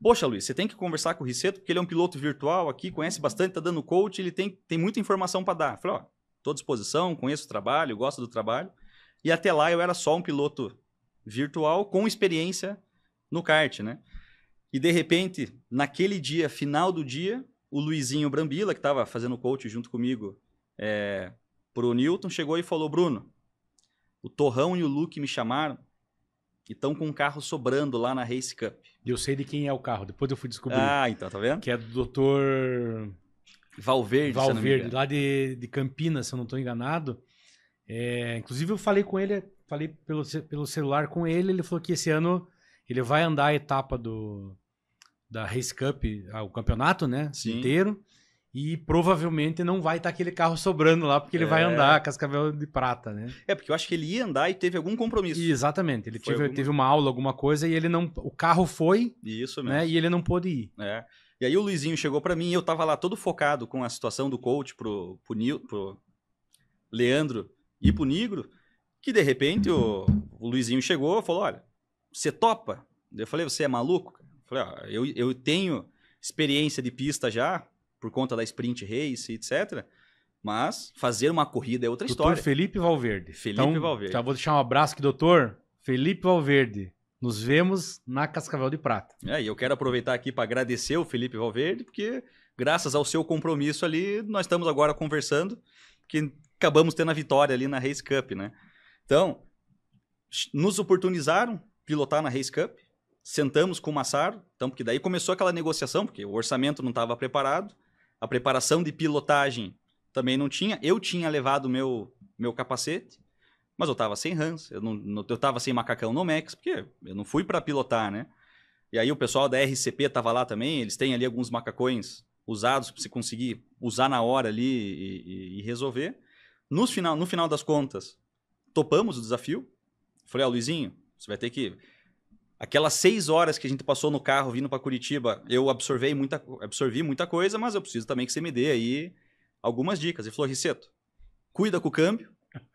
poxa, Luiz, você tem que conversar com o Riceto, porque ele é um piloto virtual aqui, conhece bastante, tá dando coach, ele tem muita informação para dar. Eu falei, ó, tô à disposição, conheço o trabalho, gosto do trabalho. E até lá eu era só um piloto virtual com experiência no kart, né? E de repente, naquele dia, final do dia, o Luizinho Brambila, que estava fazendo coach junto comigo pro Newton, chegou e falou, Bruno, o Torrão e o Luke me chamaram e estão com um carro sobrando lá na Race Cup. Eu sei de quem é o carro, depois eu fui descobrir. Então, tá vendo? Que é do Dr. Valverde, lá de Campinas, se eu não estou enganado. Inclusive eu falei com ele, falei pelo celular com ele, ele falou que esse ano ele vai andar a etapa da Race Cup, o campeonato, né? Sim. Inteiro. E provavelmente não vai estar aquele carro sobrando lá, porque ele vai andar a Cascavel de Prata, né? Porque eu acho que ele ia andar e teve algum compromisso. Exatamente. Ele teve uma aula, alguma coisa, e ele não. O carro foi. Isso mesmo. Né, e ele não pôde ir. E aí o Luizinho chegou para mim e eu tava lá todo focado com a situação do coach pro Leandro e pro Nigro, que de repente o Luizinho chegou e falou, olha, você topa? Eu falei, você é maluco? Eu falei, eu tenho experiência de pista já, por conta da Sprint Race, etc. Mas fazer uma corrida é outra história. Doutor Felipe Valverde. Valverde. Já vou deixar um abraço aqui, doutor Felipe Valverde. Nos vemos na Cascavel de Prata. E eu quero aproveitar aqui para agradecer o Felipe Valverde, porque graças ao seu compromisso ali, nós estamos agora conversando, que acabamos tendo a vitória ali na Race Cup, né? Então, nos oportunizaram pilotar na Race Cup, sentamos com o Massaro, então, porque daí começou aquela negociação, porque o orçamento não estava preparado, a preparação de pilotagem também não tinha, eu tinha levado o meu capacete, Mas eu tava sem Hans, eu tava sem macacão no Max, porque eu não fui para pilotar, né? E aí o pessoal da RCP tava lá também, eles têm ali alguns macacões usados para você conseguir usar na hora ali e resolver. No final das contas, topamos o desafio. Falei, Luizinho, você vai ter que... Aquelas 6 horas que a gente passou no carro vindo para Curitiba, eu absorvi muita coisa, mas eu preciso também que você me dê aí algumas dicas. Ele falou, Riceto, cuida com o câmbio,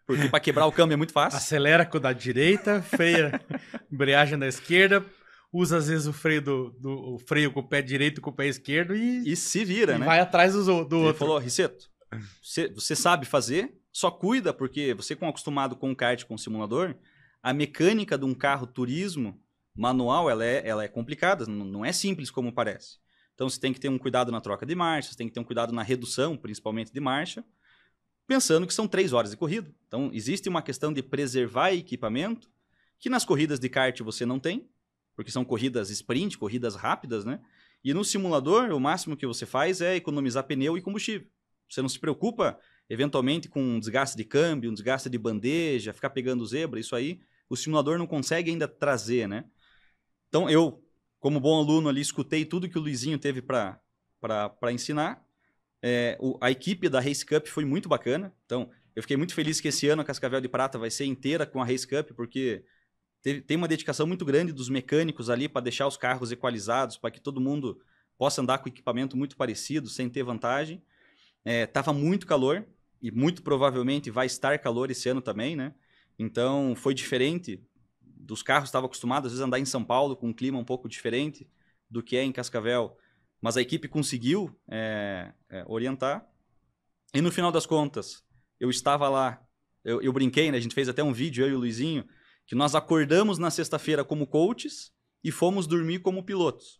porque para quebrar o câmbio é muito fácil. Acelera com o da direita, freia, embreagem da esquerda, usa às vezes o freio com o pé direito e com o pé esquerdo e se vira, né? Vai atrás do outro. Ele falou, Riceto, você sabe fazer, só cuida, porque você acostumado com o kart, com o simulador, a mecânica de um carro turismo manual, ela é complicada, não é simples como parece. Então você tem que ter um cuidado na troca de marcha, você tem que ter um cuidado na redução, principalmente de marcha, pensando que são 3 horas de corrida. Então existe uma questão de preservar equipamento, que nas corridas de kart você não tem, porque são corridas sprint, corridas rápidas, né? E no simulador, o máximo que você faz é economizar pneu e combustível. Você não se preocupa, eventualmente, com um desgaste de câmbio, um desgaste de bandeja, ficar pegando zebra, isso aí o simulador não consegue ainda trazer, né? Então eu, como bom aluno ali, escutei tudo que o Luizinho teve para ensinar. A equipe da Race Cup foi muito bacana. Então eu fiquei muito feliz que esse ano a Cascavel de Prata vai ser inteira com a Race Cup, porque tem uma dedicação muito grande dos mecânicos ali para deixar os carros equalizados, para que todo mundo possa andar com equipamento muito parecido, sem ter vantagem. Tava muito calor, e muito provavelmente vai estar calor esse ano também, né? Então foi diferente dos carros, estava acostumado às vezes a andar em São Paulo com um clima um pouco diferente do que é em Cascavel, mas a equipe conseguiu orientar. E no final das contas, eu estava lá, eu brinquei, né? A gente fez até um vídeo, eu e o Luizinho, que nós acordamos na sexta-feira como coaches e fomos dormir como pilotos.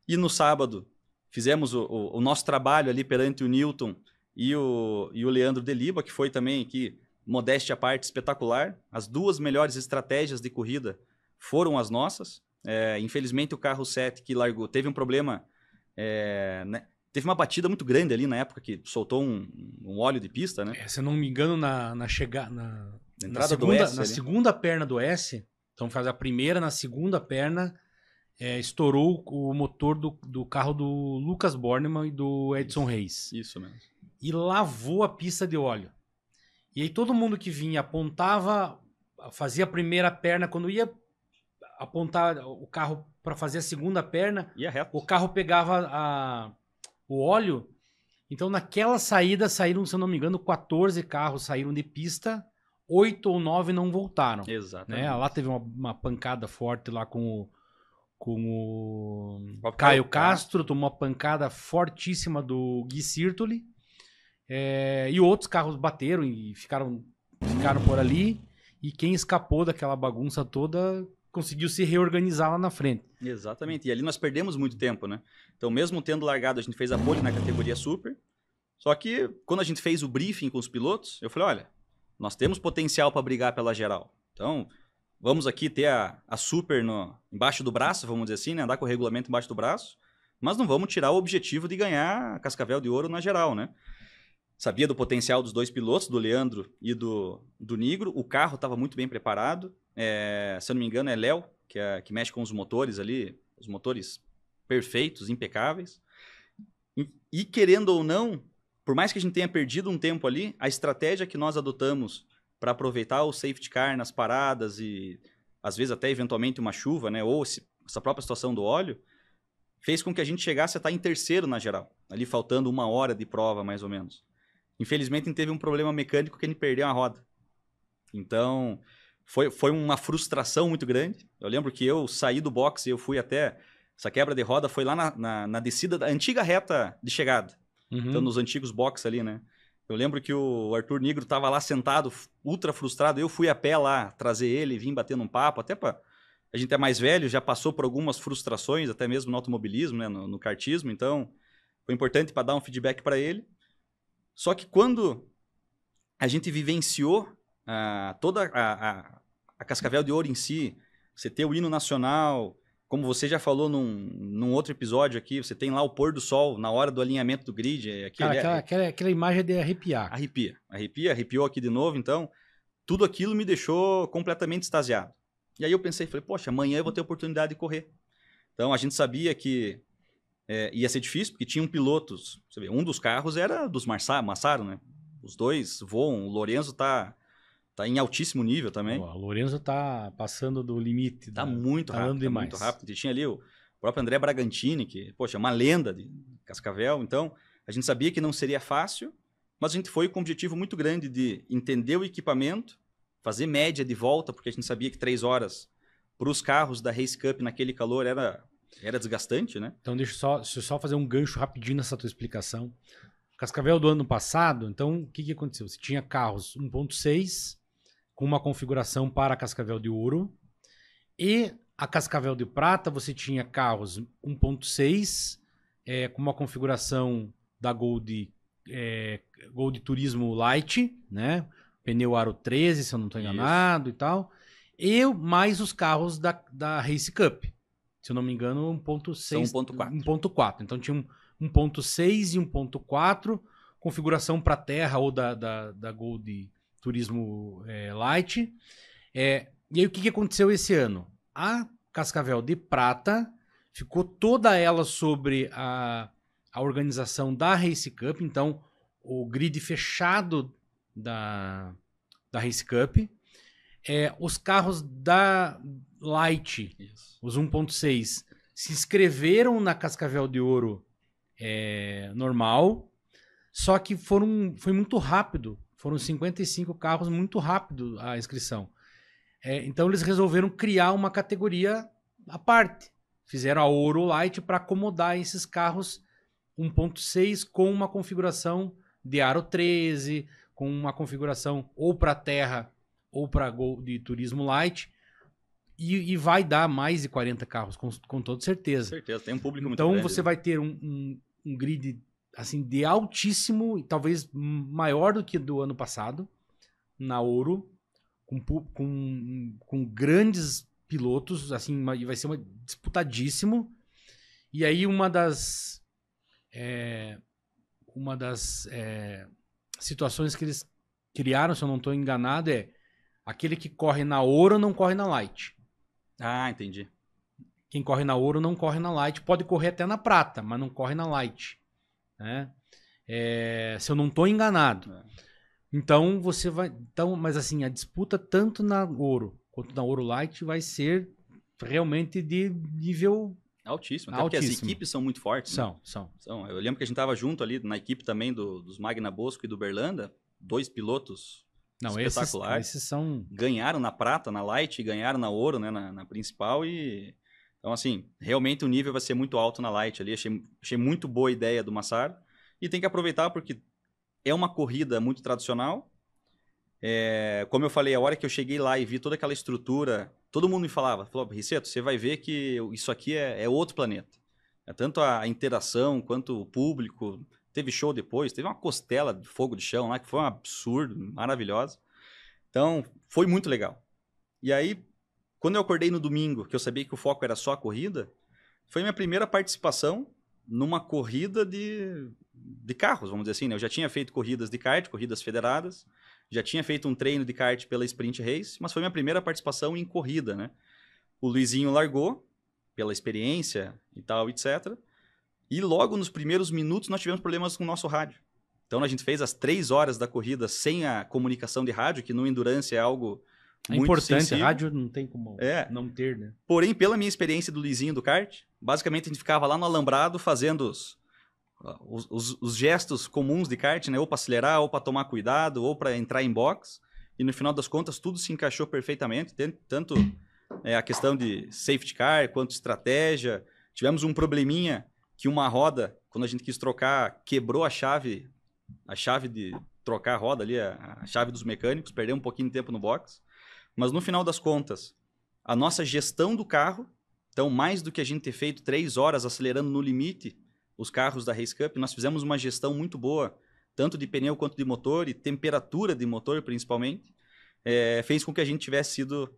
E no sábado fizemos o nosso trabalho ali perante o Newton e o Leandro Deliba, que foi também aqui, modéstia à parte, espetacular. As 2 melhores estratégias de corrida foram as nossas. Infelizmente o carro 7 que largou teve um problema, né? Teve uma batida muito grande ali na época que soltou um óleo de pista, né? Se eu não me engano, na entrada do S, na segunda perna do S, então faz a primeira, na segunda perna, estourou o motor do carro do Lucas Bornemann e do Edson Reis. Isso mesmo. E lavou a pista de óleo. E aí todo mundo que vinha apontava, fazia a primeira perna, quando ia apontar o carro para fazer a segunda perna, o carro pegava o óleo. Então naquela saída saíram, se eu não me engano, 14 carros saíram de pista, 8 ou 9 não voltaram. Exatamente. Né? Lá teve uma pancada forte lá com o Caio Castro, tomou uma pancada fortíssima do Gui Sirtoli. E outros carros bateram e ficaram por ali. E quem escapou daquela bagunça toda conseguiu se reorganizar lá na frente. Exatamente. E ali nós perdemos muito tempo, né? Então, mesmo tendo largado, a gente fez a pole na categoria Super. Só que, quando a gente fez o briefing com os pilotos, eu falei, olha, nós temos potencial para brigar pela geral. Então, vamos aqui ter a Super embaixo do braço, vamos dizer assim, né? Andar com o regulamento embaixo do braço. Mas não vamos tirar o objetivo de ganhar a Cascavel de Ouro na geral, né? Sabia do potencial dos 2 pilotos, do Leandro e do Nigro. O carro estava muito bem preparado. Se eu não me engano, é Léo, que mexe com os motores ali. Os motores perfeitos, impecáveis. E querendo ou não, por mais que a gente tenha perdido um tempo ali, a estratégia que nós adotamos para aproveitar o safety car nas paradas e às vezes até eventualmente uma chuva, né, ou essa própria situação do óleo, fez com que a gente chegasse a estar em terceiro na geral. Ali faltando 1 hora de prova, mais ou menos. Infelizmente, a gente teve um problema mecânico que a gente perdeu a roda. Então, foi uma frustração muito grande. Eu lembro que eu saí do boxe e eu fui até... Essa quebra de roda foi lá na descida da antiga reta de chegada. Uhum. Então, nos antigos boxes ali, né? Eu lembro que o Arthur Nigro estava lá sentado, ultra frustrado. Eu fui a pé lá trazer ele, vim batendo um papo. Até para... A gente é mais velho, já passou por algumas frustrações, até mesmo no automobilismo, né? No kartismo. Então, foi importante para dar um feedback para ele. Só que quando a gente vivenciou toda a Cascavel de Ouro em si, você ter o hino nacional, como você já falou num outro episódio aqui, você tem lá o pôr do sol na hora do alinhamento do grid. Aquela imagem de arrepiar. Arrepiou aqui de novo, então tudo aquilo me deixou completamente extasiado. E aí eu pensei, falei, poxa, amanhã eu vou ter a oportunidade de correr. Então a gente sabia que ia ser difícil, porque tinham pilotos. Você vê, um dos carros era dos Massaro, né? Os dois voam, o Lorenzo tá em altíssimo nível também. O Lorenzo tá passando do limite. Tá muito rápido, andando demais. Muito rápido. E tinha ali o próprio André Bragantini, que, poxa, é uma lenda de Cascavel. Então, a gente sabia que não seria fácil, mas a gente foi com um objetivo muito grande de entender o equipamento, fazer média de volta, porque a gente sabia que 3 horas para os carros da Race Cup naquele calor era desgastante, né? Então, deixa eu só fazer um gancho rapidinho nessa tua explicação. Cascavel do ano passado, então, o que aconteceu? Você tinha carros 1.6 com uma configuração para a Cascavel de Ouro, e a Cascavel de Prata você tinha carros 1.6 com uma configuração da Gold Turismo Light, né? Pneu Aro 13, se eu não estou enganado. Isso. E tal. E mais os carros da Race Cup. Se eu não me engano, 1.6. 1.4. Então tinha 1.6 e 1.4, configuração para terra ou da Gold Turismo Light. E aí o que aconteceu esse ano? A Cascavel de Prata ficou toda ela sobre a organização da Race Cup, então o grid fechado da Race Cup. Os carros da Light, isso, os 1.6, se inscreveram na Cascavel de Ouro normal, só que foi muito rápido. Foram 55 carros, muito rápido a inscrição. Então eles resolveram criar uma categoria à parte. Fizeram a Ouro Light para acomodar esses carros 1.6 com uma configuração de Aro 13, com uma configuração ou para terra ou para de Turismo Light. E vai dar mais de 40 carros, com toda certeza. Com certeza, tem um público muito grande. Então você vai ter um grid assim, de altíssimo, e talvez maior do que do ano passado, na Ouro, com grandes pilotos, assim, vai ser disputadíssimo. E aí uma das situações que eles criaram, se eu não estou enganado, aquele que corre na Ouro não corre na Light. Ah, entendi. Quem corre na Ouro não corre na Light, pode correr até na Prata, mas não corre na Light. Né? Se eu não estou enganado. Então você vai. Então, mas assim, a disputa tanto na Ouro quanto na Ouro Light vai ser realmente de nível altíssimo. Até porque as equipes são muito fortes. São. Eu lembro que a gente estava junto ali na equipe também dos Magna Bosco e do Berlanda, 2 pilotos espetaculares. Esses são. Ganharam na Prata, na Light, e ganharam na Ouro, né, na principal. Então, assim, realmente o nível vai ser muito alto na Light ali. Achei muito boa a ideia do Massaro. E tem que aproveitar porque é uma corrida muito tradicional. Como eu falei, a hora que eu cheguei lá e vi toda aquela estrutura, todo mundo me falou, Riceto, você vai ver que isso aqui é outro planeta. Tanto a interação quanto o público. Teve show depois, teve uma costela de fogo de chão lá, que foi um absurdo, maravilhosa. Então, foi muito legal. E aí, quando eu acordei no domingo, que eu sabia que o foco era só a corrida, foi minha primeira participação numa corrida de carros, vamos dizer assim, né? Eu já tinha feito corridas de kart, corridas federadas, já tinha feito um treino de kart pela Sprint Race, mas foi minha primeira participação em corrida, né? O Luizinho largou, pela experiência e tal, etc. E logo nos primeiros minutos nós tivemos problemas com o nosso rádio. Então a gente fez as 3 horas da corrida sem a comunicação de rádio, que no Endurance é algo muito importante, sensível. Rádio não tem como não ter, né? Porém, pela minha experiência do Luizinho do kart, basicamente a gente ficava lá no alambrado fazendo os gestos comuns de kart, né? Ou para acelerar, ou para tomar cuidado, ou para entrar em box. E no final das contas tudo se encaixou perfeitamente, tanto a questão de safety car quanto estratégia. Tivemos um probleminha que uma roda, quando a gente quis trocar, quebrou a chave de trocar a roda ali, a chave dos mecânicos, perdeu um pouquinho de tempo no box. Mas no final das contas, a nossa gestão do carro, então mais do que a gente ter feito 3 horas acelerando no limite os carros da Race Cup, nós fizemos uma gestão muito boa, tanto de pneu quanto de motor e temperatura de motor principalmente, fez com que a gente tivesse sido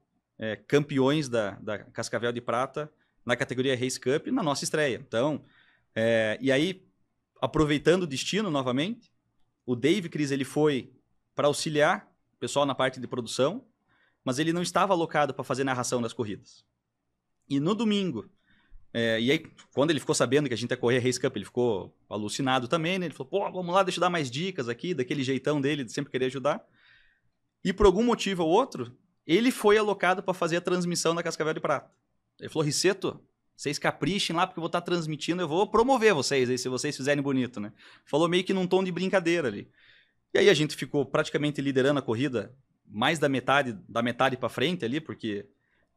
campeões da Cascavel de Prata na categoria Race Cup na nossa estreia. Então, e aí, aproveitando o destino novamente, o Dave Cris ele foi para auxiliar pessoal na parte de produção, mas ele não estava alocado para fazer narração das corridas. E no domingo, e aí quando ele ficou sabendo que a gente ia correr a Race Cup, ele ficou alucinado também, né? Ele falou, pô, vamos lá, deixa eu dar mais dicas aqui, daquele jeitão dele de sempre querer ajudar. E por algum motivo ou outro, ele foi alocado para fazer a transmissão da Cascavel de Prata. Ele falou, Riceto, vocês caprichem lá porque eu vou estar transmitindo, eu vou promover vocês aí, se vocês fizerem bonito, né? Falou meio que num tom de brincadeira ali. E aí a gente ficou praticamente liderando a corrida, mais da metade para frente ali, porque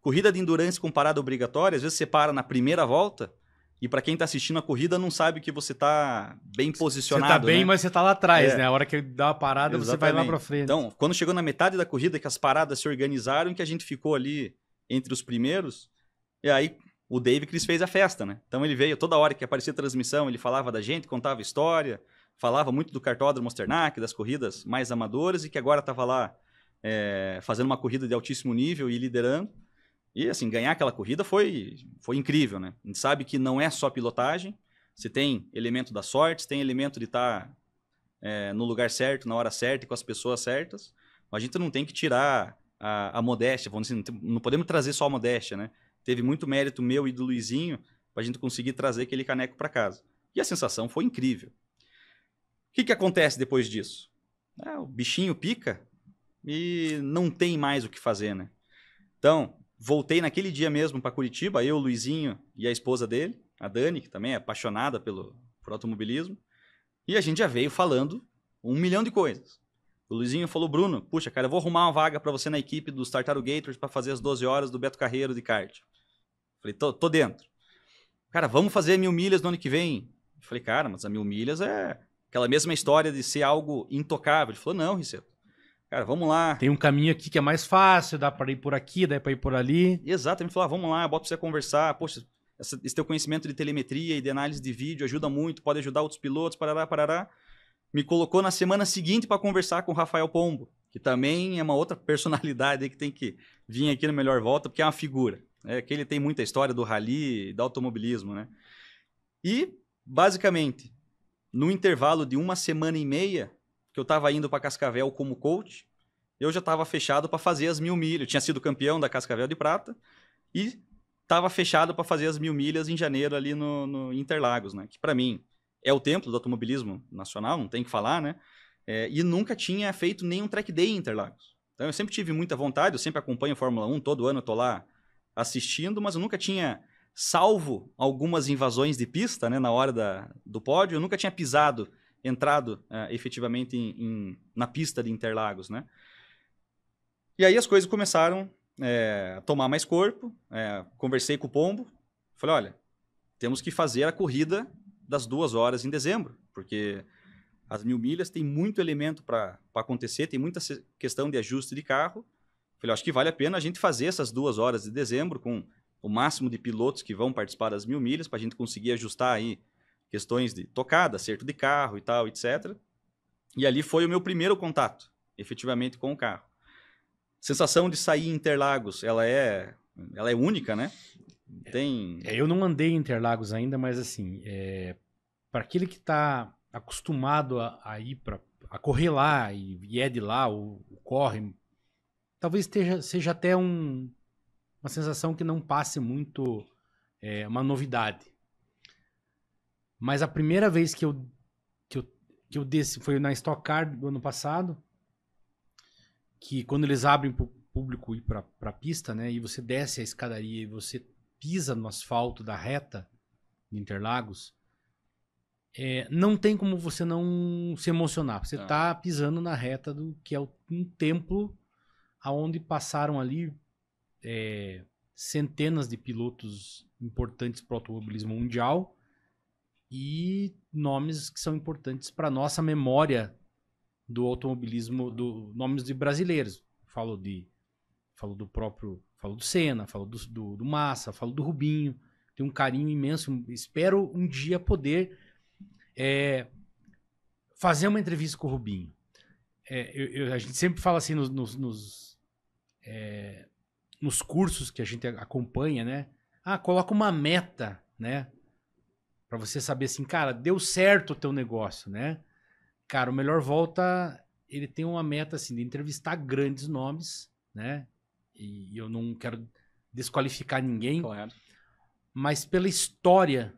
corrida de endurance com parada obrigatória, às vezes você para na primeira volta e para quem está assistindo a corrida não sabe que você está bem posicionado. Você tá bem, né? mas você tá lá atrás, né? A hora que dá uma parada, Exatamente. você vai lá para frente. Então, quando chegou na metade da corrida, que as paradas se organizaram, que a gente ficou ali entre os primeiros, e aí o Dave Chris fez a festa, né? Então ele veio toda hora que aparecia a transmissão, ele falava da gente, contava história, falava muito do Cartódromo Mosternac, das corridas mais amadoras, e que agora estava lá fazendo uma corrida de altíssimo nível e liderando. E assim, ganhar aquela corrida foi incrível, né? A gente sabe que não é só pilotagem, você tem elemento da sorte, você tem elemento de estar no lugar certo, na hora certa e com as pessoas certas. Mas a gente não tem que tirar a modéstia, vamos dizer, não podemos trazer só a modéstia, né? Teve muito mérito meu e do Luizinho para a gente conseguir trazer aquele caneco para casa. E a sensação foi incrível. O que acontece depois disso? O bichinho pica e não tem mais o que fazer, né? Então, voltei naquele dia mesmo para Curitiba, eu, o Luizinho e a esposa dele, a Dani, que também é apaixonada por automobilismo, e a gente já veio falando 1 milhão de coisas. O Luizinho falou, Bruno, puxa, cara, eu vou arrumar uma vaga para você na equipe dos Tartarugators para fazer as 12 horas do Beto Carreiro de kart. Falei, tô dentro. Cara, vamos fazer 1000 milhas no ano que vem. Falei, cara, mas a 1000 milhas é aquela mesma história de ser algo intocável. Ele falou, não, Riceto. Cara, vamos lá. Tem um caminho aqui que é mais fácil, dá para ir por aqui, dá para ir por ali. Exato, ele falou, vamos lá, eu boto pra você conversar. Poxa, esse teu conhecimento de telemetria e de análise de vídeo ajuda muito, pode ajudar outros pilotos, parará. Me colocou na semana seguinte para conversar com o Rafael Pombo, que também é uma outra personalidade aí que tem que vir aqui no Melhor Volta, porque é uma figura. Que ele tem muita história do rally e do automobilismo, né? E, basicamente, no intervalo de 1 semana e meia, que eu estava indo para Cascavel como coach, eu já estava fechado para fazer as 1000 milhas. Eu tinha sido campeão da Cascavel de Prata e estava fechado para fazer as 1000 milhas em janeiro ali no Interlagos, né? Que para mim é o templo do automobilismo nacional, não tem que falar, né? E nunca tinha feito nenhum track day em Interlagos. Então eu sempre tive muita vontade, eu sempre acompanho a Fórmula 1, todo ano eu tô lá assistindo, mas eu nunca tinha, salvo algumas invasões de pista, né, na hora do pódio, eu nunca tinha entrado efetivamente na pista de Interlagos, né? E aí as coisas começaram a tomar mais corpo, conversei com o Pombo, falei, olha, temos que fazer a corrida das 2 horas em dezembro, porque as 1000 milhas tem muito elemento para acontecer, tem muita questão de ajuste de carro. Falei, acho que vale a pena a gente fazer essas 2 horas de dezembro com o máximo de pilotos que vão participar das 1000 milhas para a gente conseguir ajustar aí questões de tocada, acerto de carro e tal, etc. E ali foi o meu primeiro contato, efetivamente, com o carro. Sensação de sair em Interlagos, ela é única, né? Eu não andei em Interlagos ainda, mas assim, para aquele que está acostumado a ir a correr lá e é de lá, ou corre, talvez seja até uma sensação que não passe muito uma novidade. Mas a primeira vez que eu desci foi na Stock Car do ano passado, que quando eles abrem para o público ir para a pista, né, e você desce a escadaria e você pisa no asfalto da reta de Interlagos, não tem como você não se emocionar. Você está pisando na reta do que é um templo onde passaram ali centenas de pilotos importantes para o automobilismo mundial e nomes que são importantes para a nossa memória do automobilismo, nomes de brasileiros. Falo do Senna, falo do Massa, falo do Rubinho. Tenho um carinho imenso. Espero um dia poder fazer uma entrevista com o Rubinho. A gente sempre fala assim nos cursos que a gente acompanha, né? Coloca uma meta, né? Pra você saber assim, cara, deu certo o teu negócio, né? Cara, o Melhor Volta ele tem uma meta assim, de entrevistar grandes nomes, né? E eu não quero desqualificar ninguém, Claro. mas pela história,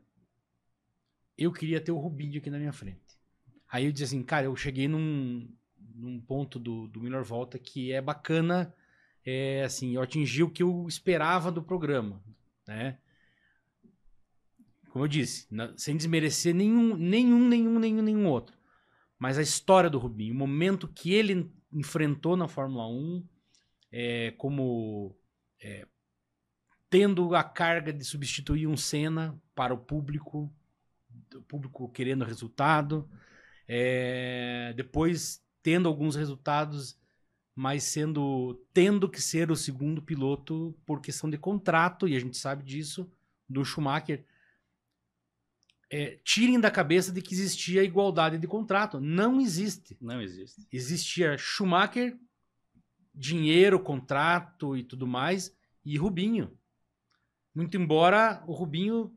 eu queria ter o Rubinho aqui na minha frente. Aí eu disse assim, cara, eu cheguei num ponto do Melhor Volta que é bacana, assim, eu atingi o que eu esperava do programa, né? Como eu disse, sem desmerecer nenhum outro. Mas a história do Rubinho, o momento que ele enfrentou na Fórmula 1, como tendo a carga de substituir um Senna para o público querendo resultado, depois tendo alguns resultados, mas tendo que ser o segundo piloto por questão de contrato, e a gente sabe disso, do Schumacher. Tirem da cabeça de que existia igualdade de contrato. Não existe. Não existe. Existia Schumacher, dinheiro, contrato e tudo mais, e Rubinho. Muito embora o Rubinho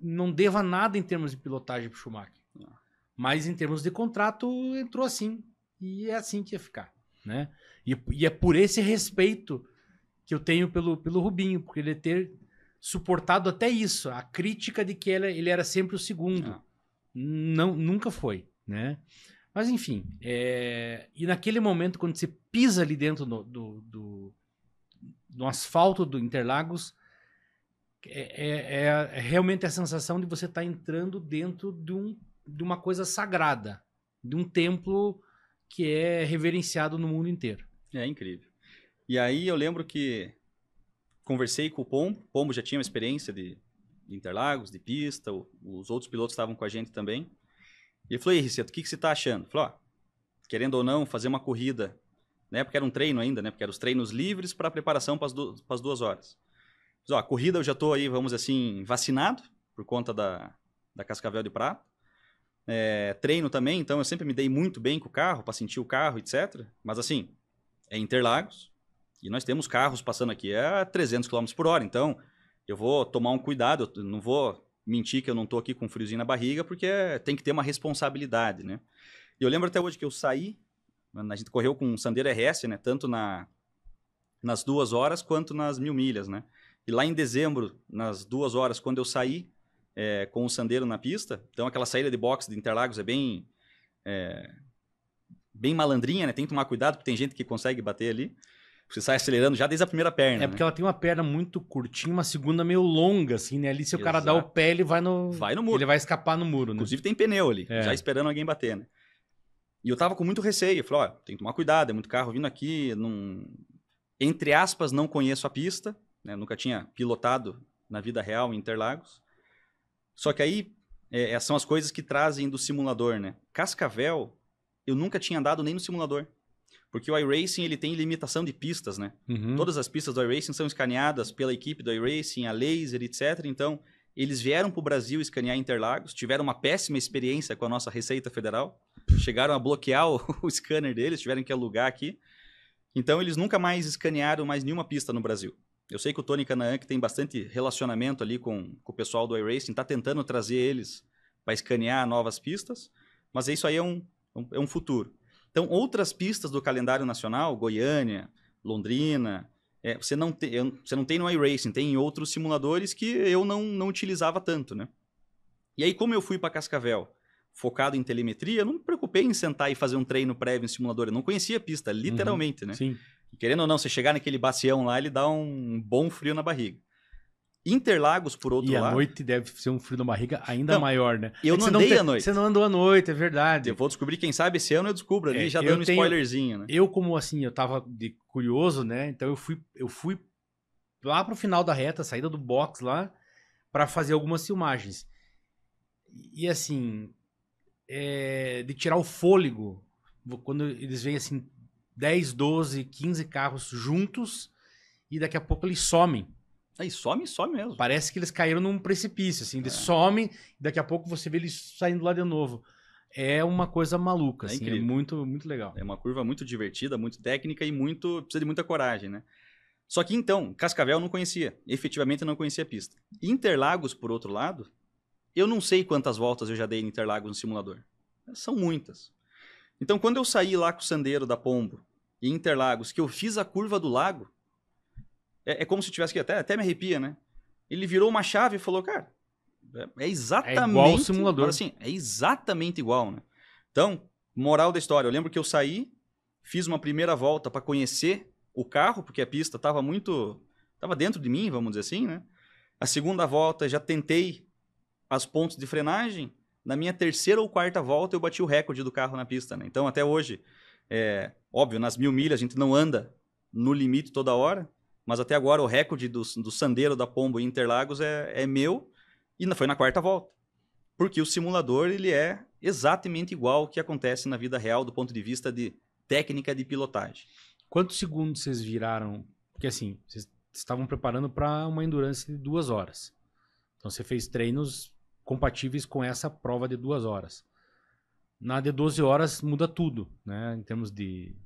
não deva nada em termos de pilotagem para o Schumacher. Não. Mas em termos de contrato, entrou assim. E é assim que ia ficar. Né? E é por esse respeito que eu tenho pelo Rubinho, porque ele ter suportado até isso, a crítica de que ele era sempre o segundo. Não, nunca foi, né? Mas enfim, e naquele momento, quando você pisa ali dentro do asfalto do Interlagos, realmente a sensação de você estar entrando dentro de uma coisa sagrada, de um templo que é reverenciado no mundo inteiro. É incrível. E aí eu lembro que conversei com o Pombo. O Pombo já tinha uma experiência de Interlagos, de pista. Os outros pilotos estavam com a gente também. E ele falou, e aí, Riceto, o que você está achando? Ele falou, querendo ou não, fazer uma corrida. Na época era um treino ainda, né? Porque eram os treinos livres para preparação para as 2 horas. Mas, a corrida eu já estou aí, vamos assim, vacinado por conta da Cascavel de Prata. Treino também, então eu sempre me dei muito bem com o carro, para sentir o carro, etc. Mas assim, é Interlagos. E nós temos carros passando aqui a 300 km por hora, então eu vou tomar um cuidado, eu não vou mentir que eu não estou aqui com um friozinho na barriga, porque tem que ter uma responsabilidade, né? E eu lembro até hoje que eu saí, a gente correu com um Sandero RS, né? Tanto nas 2 horas quanto nas 1000 milhas, né? E lá em dezembro, nas 2 horas, quando eu saí com o Sandero na pista, então aquela saída de boxe de Interlagos é bem malandrinha, né? Tem que tomar cuidado, porque tem gente que consegue bater ali. Você sai acelerando já desde a primeira perna. Porque ela tem uma perna muito curtinha, uma segunda meio longa, assim, né? Ali se o cara dá o pé, ele vai no muro. Ele vai escapar no muro, né? Inclusive tem pneu ali, já esperando alguém bater, né? E eu tava com muito receio. Eu falei, tem que tomar cuidado, é muito carro vindo aqui. Entre aspas, não conheço a pista, né? Nunca tinha pilotado na vida real em Interlagos. Só que aí, são as coisas que trazem do simulador, né? Cascavel, eu nunca tinha andado nem no simulador. Porque o iRacing ele tem limitação de pistas, né? Uhum. Todas as pistas do iRacing são escaneadas pela equipe do iRacing, a laser, etc. Então, eles vieram para o Brasil escanear Interlagos, tiveram uma péssima experiência com a nossa Receita Federal, chegaram a bloquear o scanner deles, tiveram que alugar aqui. Então, eles nunca mais escanearam mais nenhuma pista no Brasil. Eu sei que o Tony Canaan, que tem bastante relacionamento ali com o pessoal do iRacing, está tentando trazer eles para escanear novas pistas, mas isso aí é um futuro. Então, outras pistas do calendário nacional, Goiânia, Londrina, você não tem no iRacing, tem em outros simuladores que eu não utilizava tanto, né? E aí, como eu fui para Cascavel focado em telemetria, eu não me preocupei em sentar e fazer um treino prévio em simulador. Eu não conhecia a pista, literalmente, né? Sim. E querendo ou não, você chegar naquele bacião lá, ele dá um bom frio na barriga. Interlagos, por outro lado... E à noite deve ser um frio na barriga ainda maior, né? Eu não andei à noite. Você não andou à noite, é verdade. Eu vou descobrir, quem sabe, esse ano eu descubro ali, já dando um spoilerzinho, né? Eu, como assim, eu tava curioso, né? Então eu fui lá pro final da reta, saída do box lá, para fazer algumas filmagens. E assim, de tirar o fôlego, quando eles vêm assim, 10, 12, 15 carros juntos, e daqui a pouco eles somem. Aí some mesmo. Parece que eles caíram num precipício, assim, eles somem, e daqui a pouco você vê eles saindo lá de novo. É uma coisa maluca, assim, é muito, muito legal. É uma curva muito divertida, muito técnica e precisa de muita coragem, né? Só que então, Cascavel eu não conhecia, efetivamente eu não conhecia a pista. Interlagos, por outro lado, eu não sei quantas voltas eu já dei em Interlagos no simulador. São muitas. Então, quando eu saí lá com o Sandero da Pombo, em Interlagos, que eu fiz a curva do lago, é como se eu tivesse que até me arrepia, né? Ele virou uma chave e falou, cara, é exatamente... É igual o simulador. Mas, assim, é exatamente igual, né? Então, moral da história, eu lembro que eu saí, fiz uma primeira volta para conhecer o carro, porque a pista estava dentro de mim, vamos dizer assim, né? A segunda volta, já tentei as pontes de frenagem. Na minha terceira ou quarta volta, eu bati o recorde do carro na pista, né? Então, até hoje, óbvio, nas 1000 milhas a gente não anda no limite toda hora, mas até agora o recorde do Sandero da Pombo em Interlagos é meu, e foi na quarta volta. Porque o simulador, ele é exatamente igual ao que acontece na vida real do ponto de vista de técnica de pilotagem. Quantos segundos vocês viraram? Porque assim, vocês estavam preparando para uma endurance de 2 horas. Então você fez treinos compatíveis com essa prova de 2 horas. Na de 12 horas muda tudo, né? Em termos de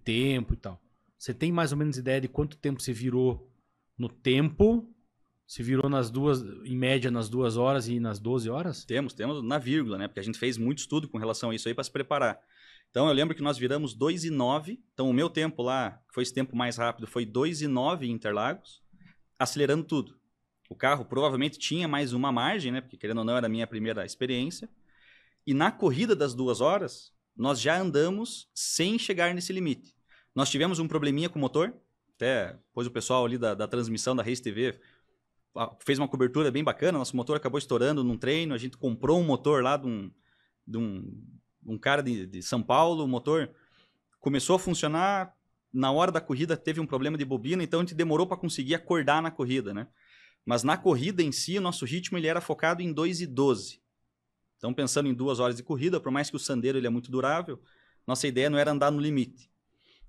tempo e tal. Você tem mais ou menos ideia de quanto tempo você virou no tempo? Se virou em média nas 2 horas e nas 12 horas? Temos na vírgula, né? Porque a gente fez muito estudo com relação a isso aí para se preparar. Então eu lembro que nós viramos 2:09. Então o meu tempo lá, que foi esse tempo mais rápido, foi 2:09 em Interlagos, acelerando tudo. O carro provavelmente tinha mais uma margem, né? Porque querendo ou não era a minha primeira experiência. E na corrida das 2 horas, nós já andamos sem chegar nesse limite. Nós tivemos um probleminha com o motor. Até depois o pessoal ali da transmissão da Race TV fez uma cobertura bem bacana. Nosso motor acabou estourando num treino. A gente comprou um motor lá de um cara de São Paulo. O motor começou a funcionar. Na hora da corrida teve um problema de bobina, então a gente demorou para conseguir acordar na corrida, né? Mas na corrida em si, o nosso ritmo ele era focado em 2:12. Então, pensando em 2 horas de corrida, por mais que o Sandero ele é muito durável, nossa ideia não era andar no limite.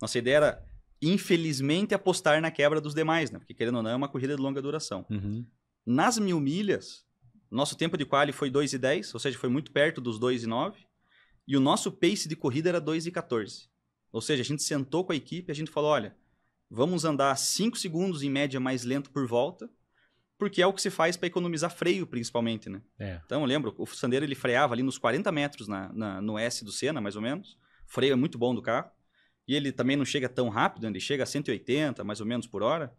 Nossa ideia era, infelizmente, apostar na quebra dos demais, né? Porque, querendo ou não, é uma corrida de longa duração. Uhum. Nas 1000 milhas, nosso tempo de quali foi 2:10, ou seja, foi muito perto dos 2:09, e o nosso pace de corrida era 2:14. Ou seja, a gente sentou com a equipe e a gente falou, olha, vamos andar 5 segundos em média mais lento por volta, porque é o que se faz para economizar freio, principalmente, né? Então, eu lembro, o Sandero ele freava ali nos 40 metros no S do Senna, mais ou menos. O freio é muito bom do carro. E ele também não chega tão rápido, ele chega a 180, mais ou menos, por hora.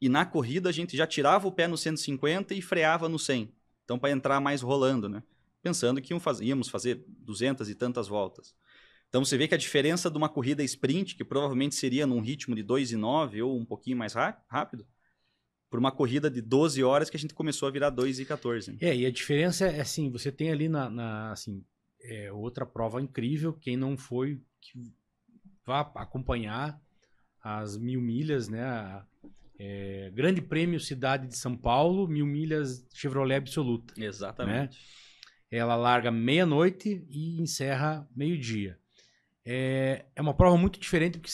E na corrida, a gente já tirava o pé no 150 e freava no 100. Então, para entrar mais rolando, né? Pensando que íamos fazer 200 e tantas voltas. Então, você vê que a diferença de uma corrida sprint, que provavelmente seria num ritmo de 2:09 ou um pouquinho mais rápido, por uma corrida de 12 horas que a gente começou a virar 2:14. E a diferença é assim, você tem ali outra prova incrível, quem não foi, que vá acompanhar as 1000 milhas, né? Grande Prêmio Cidade de São Paulo, 1000 milhas Chevrolet Absoluta. Exatamente. Né? Ela larga meia-noite e encerra meio-dia. É uma prova muito diferente porque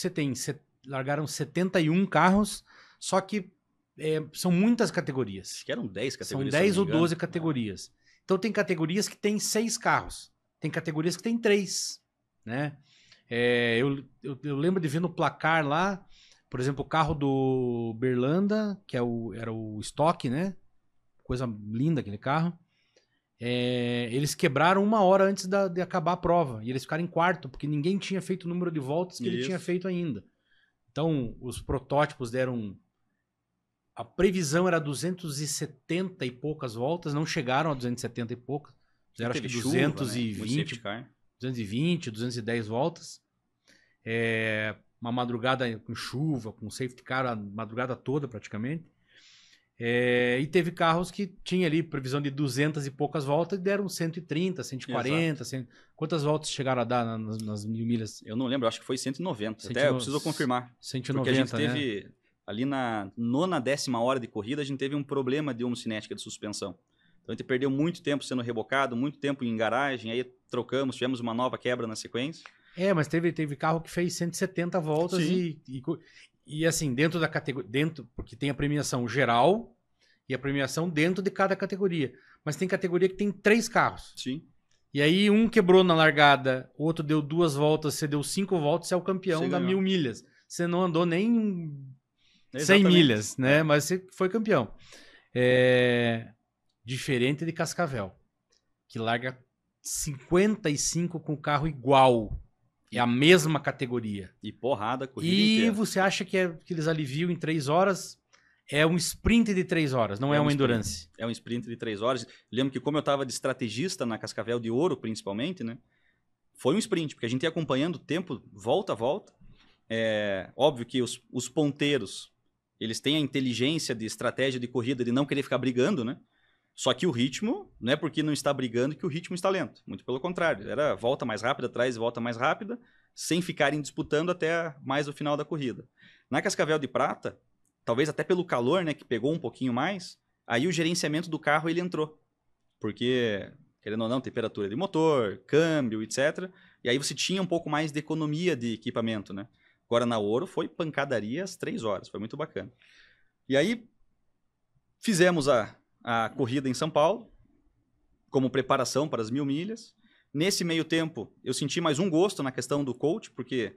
largaram 71 carros, só que são muitas categorias. Acho que eram 10 categorias. São 10 ou 12 categorias. Então tem categorias que tem 6 carros. Tem categorias que tem 3. Né? Eu lembro de ver no placar lá, por exemplo, o carro do Berlanda, que era o Stock, né? Coisa linda aquele carro. Eles quebraram 1 hora antes de acabar a prova. E eles ficaram em quarto, porque ninguém tinha feito o número de voltas que ele tinha feito ainda. Então, os protótipos deram... A previsão era 270 e poucas voltas, não chegaram a 270 e poucas. Fizeram acho que 220, né? 220, 210 voltas. Uma madrugada com chuva, com safety car a madrugada toda praticamente. E teve carros que tinha ali previsão de 200 e poucas voltas e deram 130, 140. Quantas voltas chegaram a dar nas 1000 milhas? Eu não lembro, acho que foi 190. Até eu preciso confirmar. 190, porque a gente teve... Né? Ali na 9ª hora de corrida, a gente teve um problema de homocinética de suspensão. Então, a gente perdeu muito tempo sendo rebocado, muito tempo em garagem, aí trocamos, tivemos uma nova quebra na sequência. Mas teve carro que fez 170 voltas e assim, dentro da categoria, porque tem a premiação geral e a premiação dentro de cada categoria. Mas tem categoria que tem 3 carros. Sim. E aí um quebrou na largada, o outro deu 2 voltas, você deu 5 voltas, você é o campeão da 1000 milhas. Você não andou nem... 100 milhas, né? Mas você foi campeão. Diferente de Cascavel, que larga 55 com carro igual. É a mesma categoria. E porrada, corrida E inteira. você acha que eles aliviam em 3 horas? É um sprint de 3 horas, não é uma endurance. É um sprint de 3 horas. Lembro que como eu estava de estrategista na Cascavel de Ouro, principalmente, né? Foi um sprint, porque a gente ia acompanhando o tempo, volta a volta. É óbvio que os ponteiros, eles têm a inteligência de estratégia de corrida de não querer ficar brigando, né? Só que o ritmo, não é porque não está brigando que o ritmo está lento. Muito pelo contrário. Era volta mais rápida, atrás, volta mais rápida, sem ficarem disputando até mais o final da corrida. Na Cascavel de Prata, talvez até pelo calor, né, que pegou um pouquinho mais, aí o gerenciamento do carro ele entrou. Porque, querendo ou não, temperatura de motor, câmbio, etc. E aí você tinha um pouco mais de economia de equipamento, né? Agora na Ouro foi pancadaria às 3 horas, foi muito bacana. E aí fizemos a corrida em São Paulo, como preparação para as 1000 milhas. Nesse meio tempo, eu senti mais um gosto na questão do coach, porque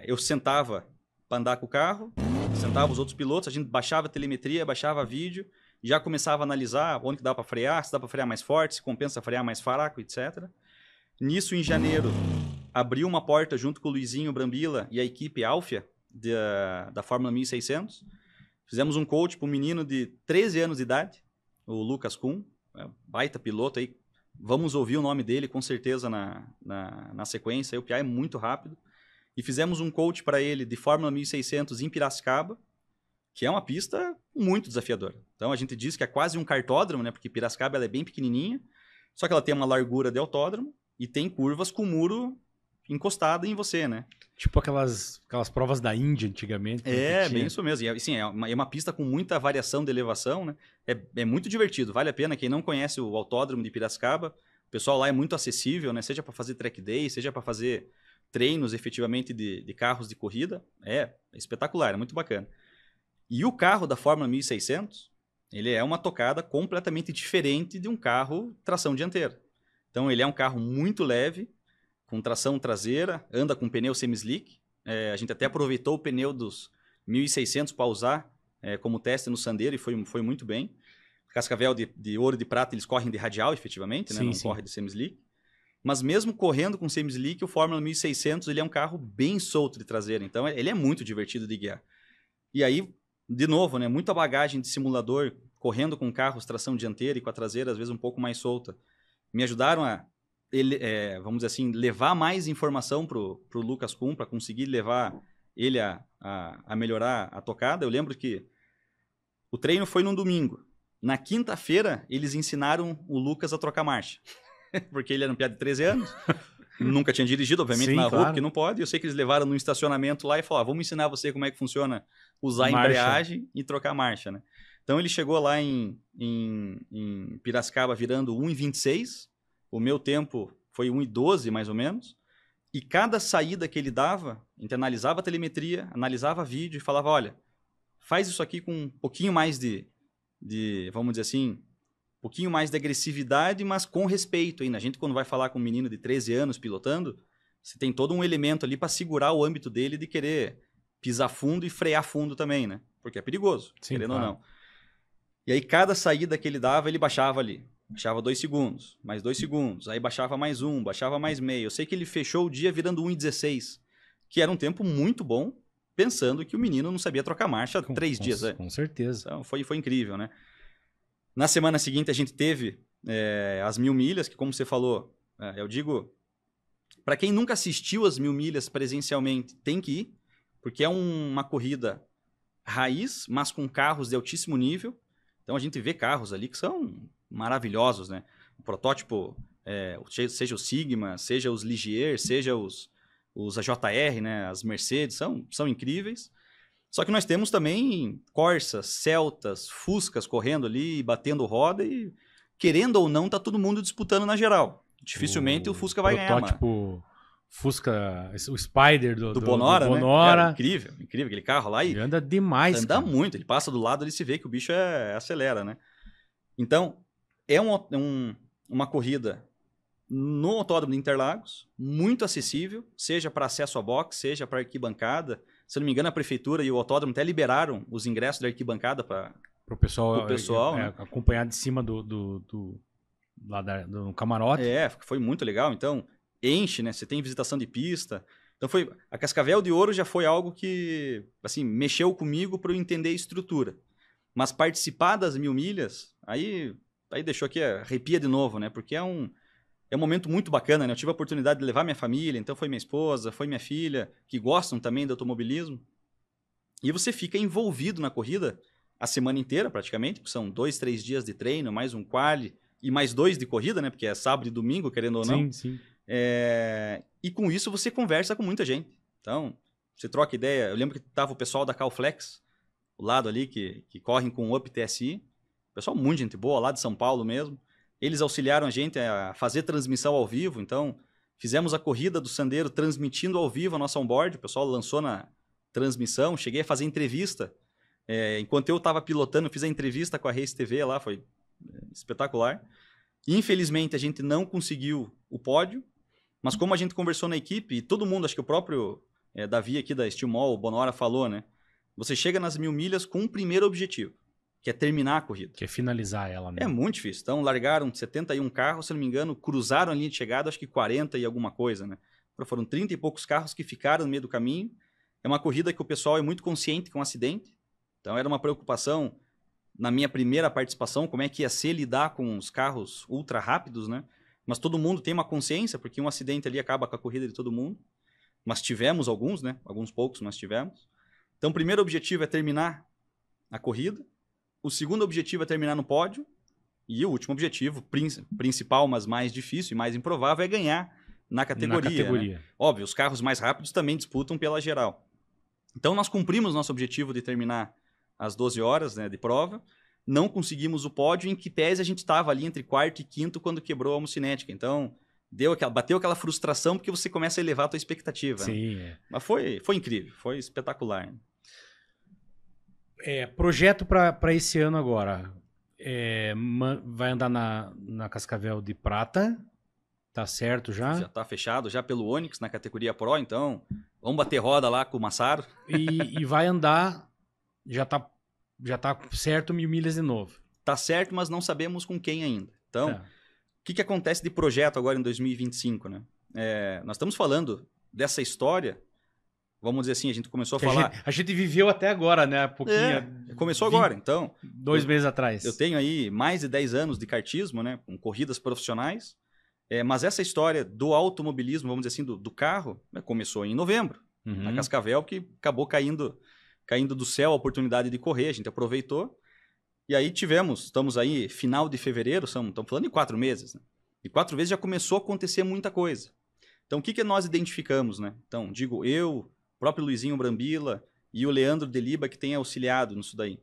eu sentava para andar com o carro, sentava os outros pilotos, a gente baixava a telemetria, baixava vídeo, já começava a analisar onde que dá para frear, se dá para frear mais forte, se compensa frear mais fraco, etc. Nisso, em janeiro, abriu uma porta junto com o Luizinho Brambila e a equipe Alfia da Fórmula 1600. Fizemos um coach para um menino de 13 anos de idade, o Lucas Kuhn, baita piloto aí. Vamos ouvir o nome dele com certeza na sequência. O Piá é muito rápido. E fizemos um coach para ele de Fórmula 1600 em Piracicaba, que é uma pista muito desafiadora. Então a gente diz que é quase um kartódromo, né? Porque Piracicaba ela é bem pequenininha, só que ela tem uma largura de autódromo e tem curvas com muro encostado em você, né? Tipo aquelas provas da Índia antigamente. Bem isso mesmo. E, assim, é uma pista com muita variação de elevação, né? É muito divertido, vale a pena. Quem não conhece o autódromo de Piracicaba, o pessoal lá é muito acessível, né? Seja para fazer track day, seja para fazer treinos efetivamente de carros de corrida. É espetacular, é muito bacana. E o carro da Fórmula 1600, ele é uma tocada completamente diferente de um carro tração dianteira. Então ele é um carro muito leve, com tração traseira, anda com pneu semi-slick. A gente até aproveitou o pneu dos 1600 para usar como teste no Sandero e foi muito bem. Cascavel de Ouro e de Prata, eles correm de radial, efetivamente, né? Sim, Não sim. corre de semi-slick. Mas mesmo correndo com semi-slick, o Fórmula 1600 ele é um carro bem solto de traseira. Então ele é muito divertido de guiar. E aí, de novo, né? Muita bagagem de simulador, correndo com carros tração dianteira e com a traseira às vezes um pouco mais solta. Me ajudaram a vamos dizer assim, levar mais informação pro Lucas Kuhn, para conseguir levar ele a melhorar a tocada. Eu lembro que o treino foi num domingo. Na quinta-feira, eles ensinaram o Lucas a trocar marcha. Porque ele era um piá de 13 anos. Nunca tinha dirigido, obviamente, Sim, na rua, claro. porque não pode. Eu sei que eles levaram no estacionamento lá e falaram, vamos ensinar você como é que funciona usar a embreagem e trocar marcha, né? Então ele chegou lá em Piracicaba virando 1,26. O meu tempo foi 1,12 mais ou menos. E cada saída que ele dava, a gente analisava a telemetria, analisava vídeo e falava, olha, faz isso aqui com um pouquinho mais de vamos dizer assim, um pouquinho mais de agressividade, mas com respeito ainda. A gente, quando vai falar com um menino de 13 anos pilotando, você tem todo um elemento ali para segurar o âmbito dele de querer pisar fundo e frear fundo também, né? Porque é perigoso, Sim, querendo claro. ou não. E aí, cada saída que ele dava, ele baixava ali. Baixava 2 segundos, mais 2 segundos, aí baixava mais 1, baixava mais meio. Eu sei que ele fechou o dia virando 1,16, que era um tempo muito bom, pensando que o menino não sabia trocar marcha 3 dias. Com certeza. Então, foi incrível, né? Na semana seguinte, a gente teve as 1000 milhas, que como você falou, eu digo, para quem nunca assistiu as 1000 milhas presencialmente, tem que ir, porque é uma corrida raiz, mas com carros de altíssimo nível. Então a gente vê carros ali que são maravilhosos, né? O protótipo, seja o Sigma, seja os Ligier, seja os AJR, né? As Mercedes, são incríveis. Só que nós temos também Corsas, Celtas, Fuscas correndo ali, batendo roda e, querendo ou não, tá todo mundo disputando na geral. Dificilmente o Fusca vai ganhar, mano. Protótipo Fusca, o Spider do Bonora, do Bonora. Né? Incrível, aquele carro lá. Ele anda demais, anda cara. muito, ele passa do lado, ele se vê que o bicho acelera, né? Então, é uma corrida no Autódromo de Interlagos, muito acessível, seja para acesso à box, seja para arquibancada. Se não me engano, a prefeitura e o autódromo até liberaram os ingressos da arquibancada para o pessoal, né? acompanhar de cima lá no camarote. Foi muito legal. Então, enche, né? Você tem visitação de pista. Então, a Cascavel de Ouro já foi algo que, assim, mexeu comigo para eu entender a estrutura. Mas participar das 1000 milhas, aí deixou aqui, arrepia de novo, né? Porque é um momento muito bacana, né? Eu tive a oportunidade de levar minha família, então foi minha esposa, foi minha filha, que gostam também do automobilismo. E você fica envolvido na corrida a semana inteira, praticamente, porque são 2, 3 dias de treino, mais um quali e mais 2 de corrida, né? Porque é sábado e domingo, querendo ou não. Sim, sim. E com isso você conversa com muita gente. Então, você troca ideia. Eu lembro que tava o pessoal da Calflex, o lado ali que correm com o Up TSI. Pessoal muito gente boa, lá de São Paulo mesmo. Eles auxiliaram a gente a fazer transmissão ao vivo. Então, fizemos a corrida do Sandero transmitindo ao vivo a nossa onboard. O pessoal lançou na transmissão. Cheguei a fazer entrevista. Enquanto eu estava pilotando, fiz a entrevista com a Race TV lá. Foi espetacular. Infelizmente, a gente não conseguiu o pódio. Mas como a gente conversou na equipe, e todo mundo, acho que o próprio Davi aqui da Steel Mall, o Bonora falou, né? Você chega nas 1000 milhas com um primeiro objetivo, que é terminar a corrida. Que é finalizar ela, né? É muito difícil. Então, largaram 71 carros, se não me engano, cruzaram a linha de chegada, acho que 40 e alguma coisa, né? Foram 30 e poucos carros que ficaram no meio do caminho. É uma corrida que o pessoal é muito consciente com o acidente. Então, era uma preocupação na minha primeira participação, como é que ia ser lidar com os carros ultra rápidos, né? Mas todo mundo tem uma consciência, porque um acidente ali acaba com a corrida de todo mundo. Mas tivemos alguns, né? Alguns poucos, mas tivemos. Então, o primeiro objetivo é terminar a corrida. O segundo objetivo é terminar no pódio. E o último objetivo, principal, mas mais difícil e mais improvável, é ganhar na categoria. Né? Óbvio, os carros mais rápidos também disputam pela geral. Então, nós cumprimos nosso objetivo de terminar às 12 horas, né, de prova. Não conseguimos o pódio, em que pese a gente estava ali entre quarto e quinto quando quebrou a homocinética. Então, bateu aquela frustração porque você começa a elevar a tua expectativa. Sim, né? Mas foi incrível, foi espetacular. Né? Projeto para esse ano agora. Vai andar na Cascavel de Prata, tá certo já? Já tá fechado, já pelo Onix na categoria Pro, então vamos bater roda lá com o Massaro. E vai andar, já tá certo 1000 milhas de novo. Tá certo, mas não sabemos com quem ainda. Então, o que acontece de projeto agora em 2025, né? Nós estamos falando dessa história, vamos dizer assim, a gente começou a falar... A gente viveu até agora, né? Pouquinho, começou agora, então... 2 meses atrás. Eu tenho aí mais de 10 anos de kartismo, né? Com corridas profissionais. Mas essa história do automobilismo, vamos dizer assim, do carro, né, começou em novembro, na Cascavel, que acabou caindo do céu a oportunidade de correr, a gente aproveitou. E aí estamos aí, final de fevereiro, estamos falando em 4 meses. Né? E 4 meses já começou a acontecer muita coisa. Então, o que nós identificamos? Né? Então, digo eu, o próprio Luizinho Brambila e o Leandro Deliba, que tem auxiliado nisso daí.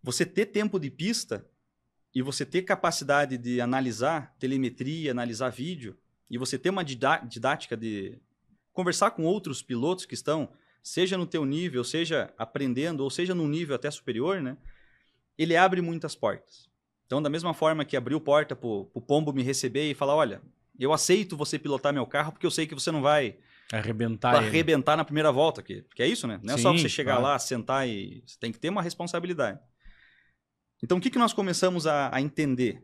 Você ter tempo de pista e você ter capacidade de analisar telemetria, analisar vídeo, e você ter uma didática de conversar com outros pilotos que estão, seja no teu nível, seja aprendendo, ou seja num nível até superior, né? Ele abre muitas portas. Então, da mesma forma que abriu porta para o Pombo me receber e falar, olha, eu aceito você pilotar meu carro porque eu sei que você não vai arrebentar na primeira volta. Porque é isso, né? Não é só você chegar lá, sentar e... Você tem que ter uma responsabilidade. Então, o que nós começamos a entender?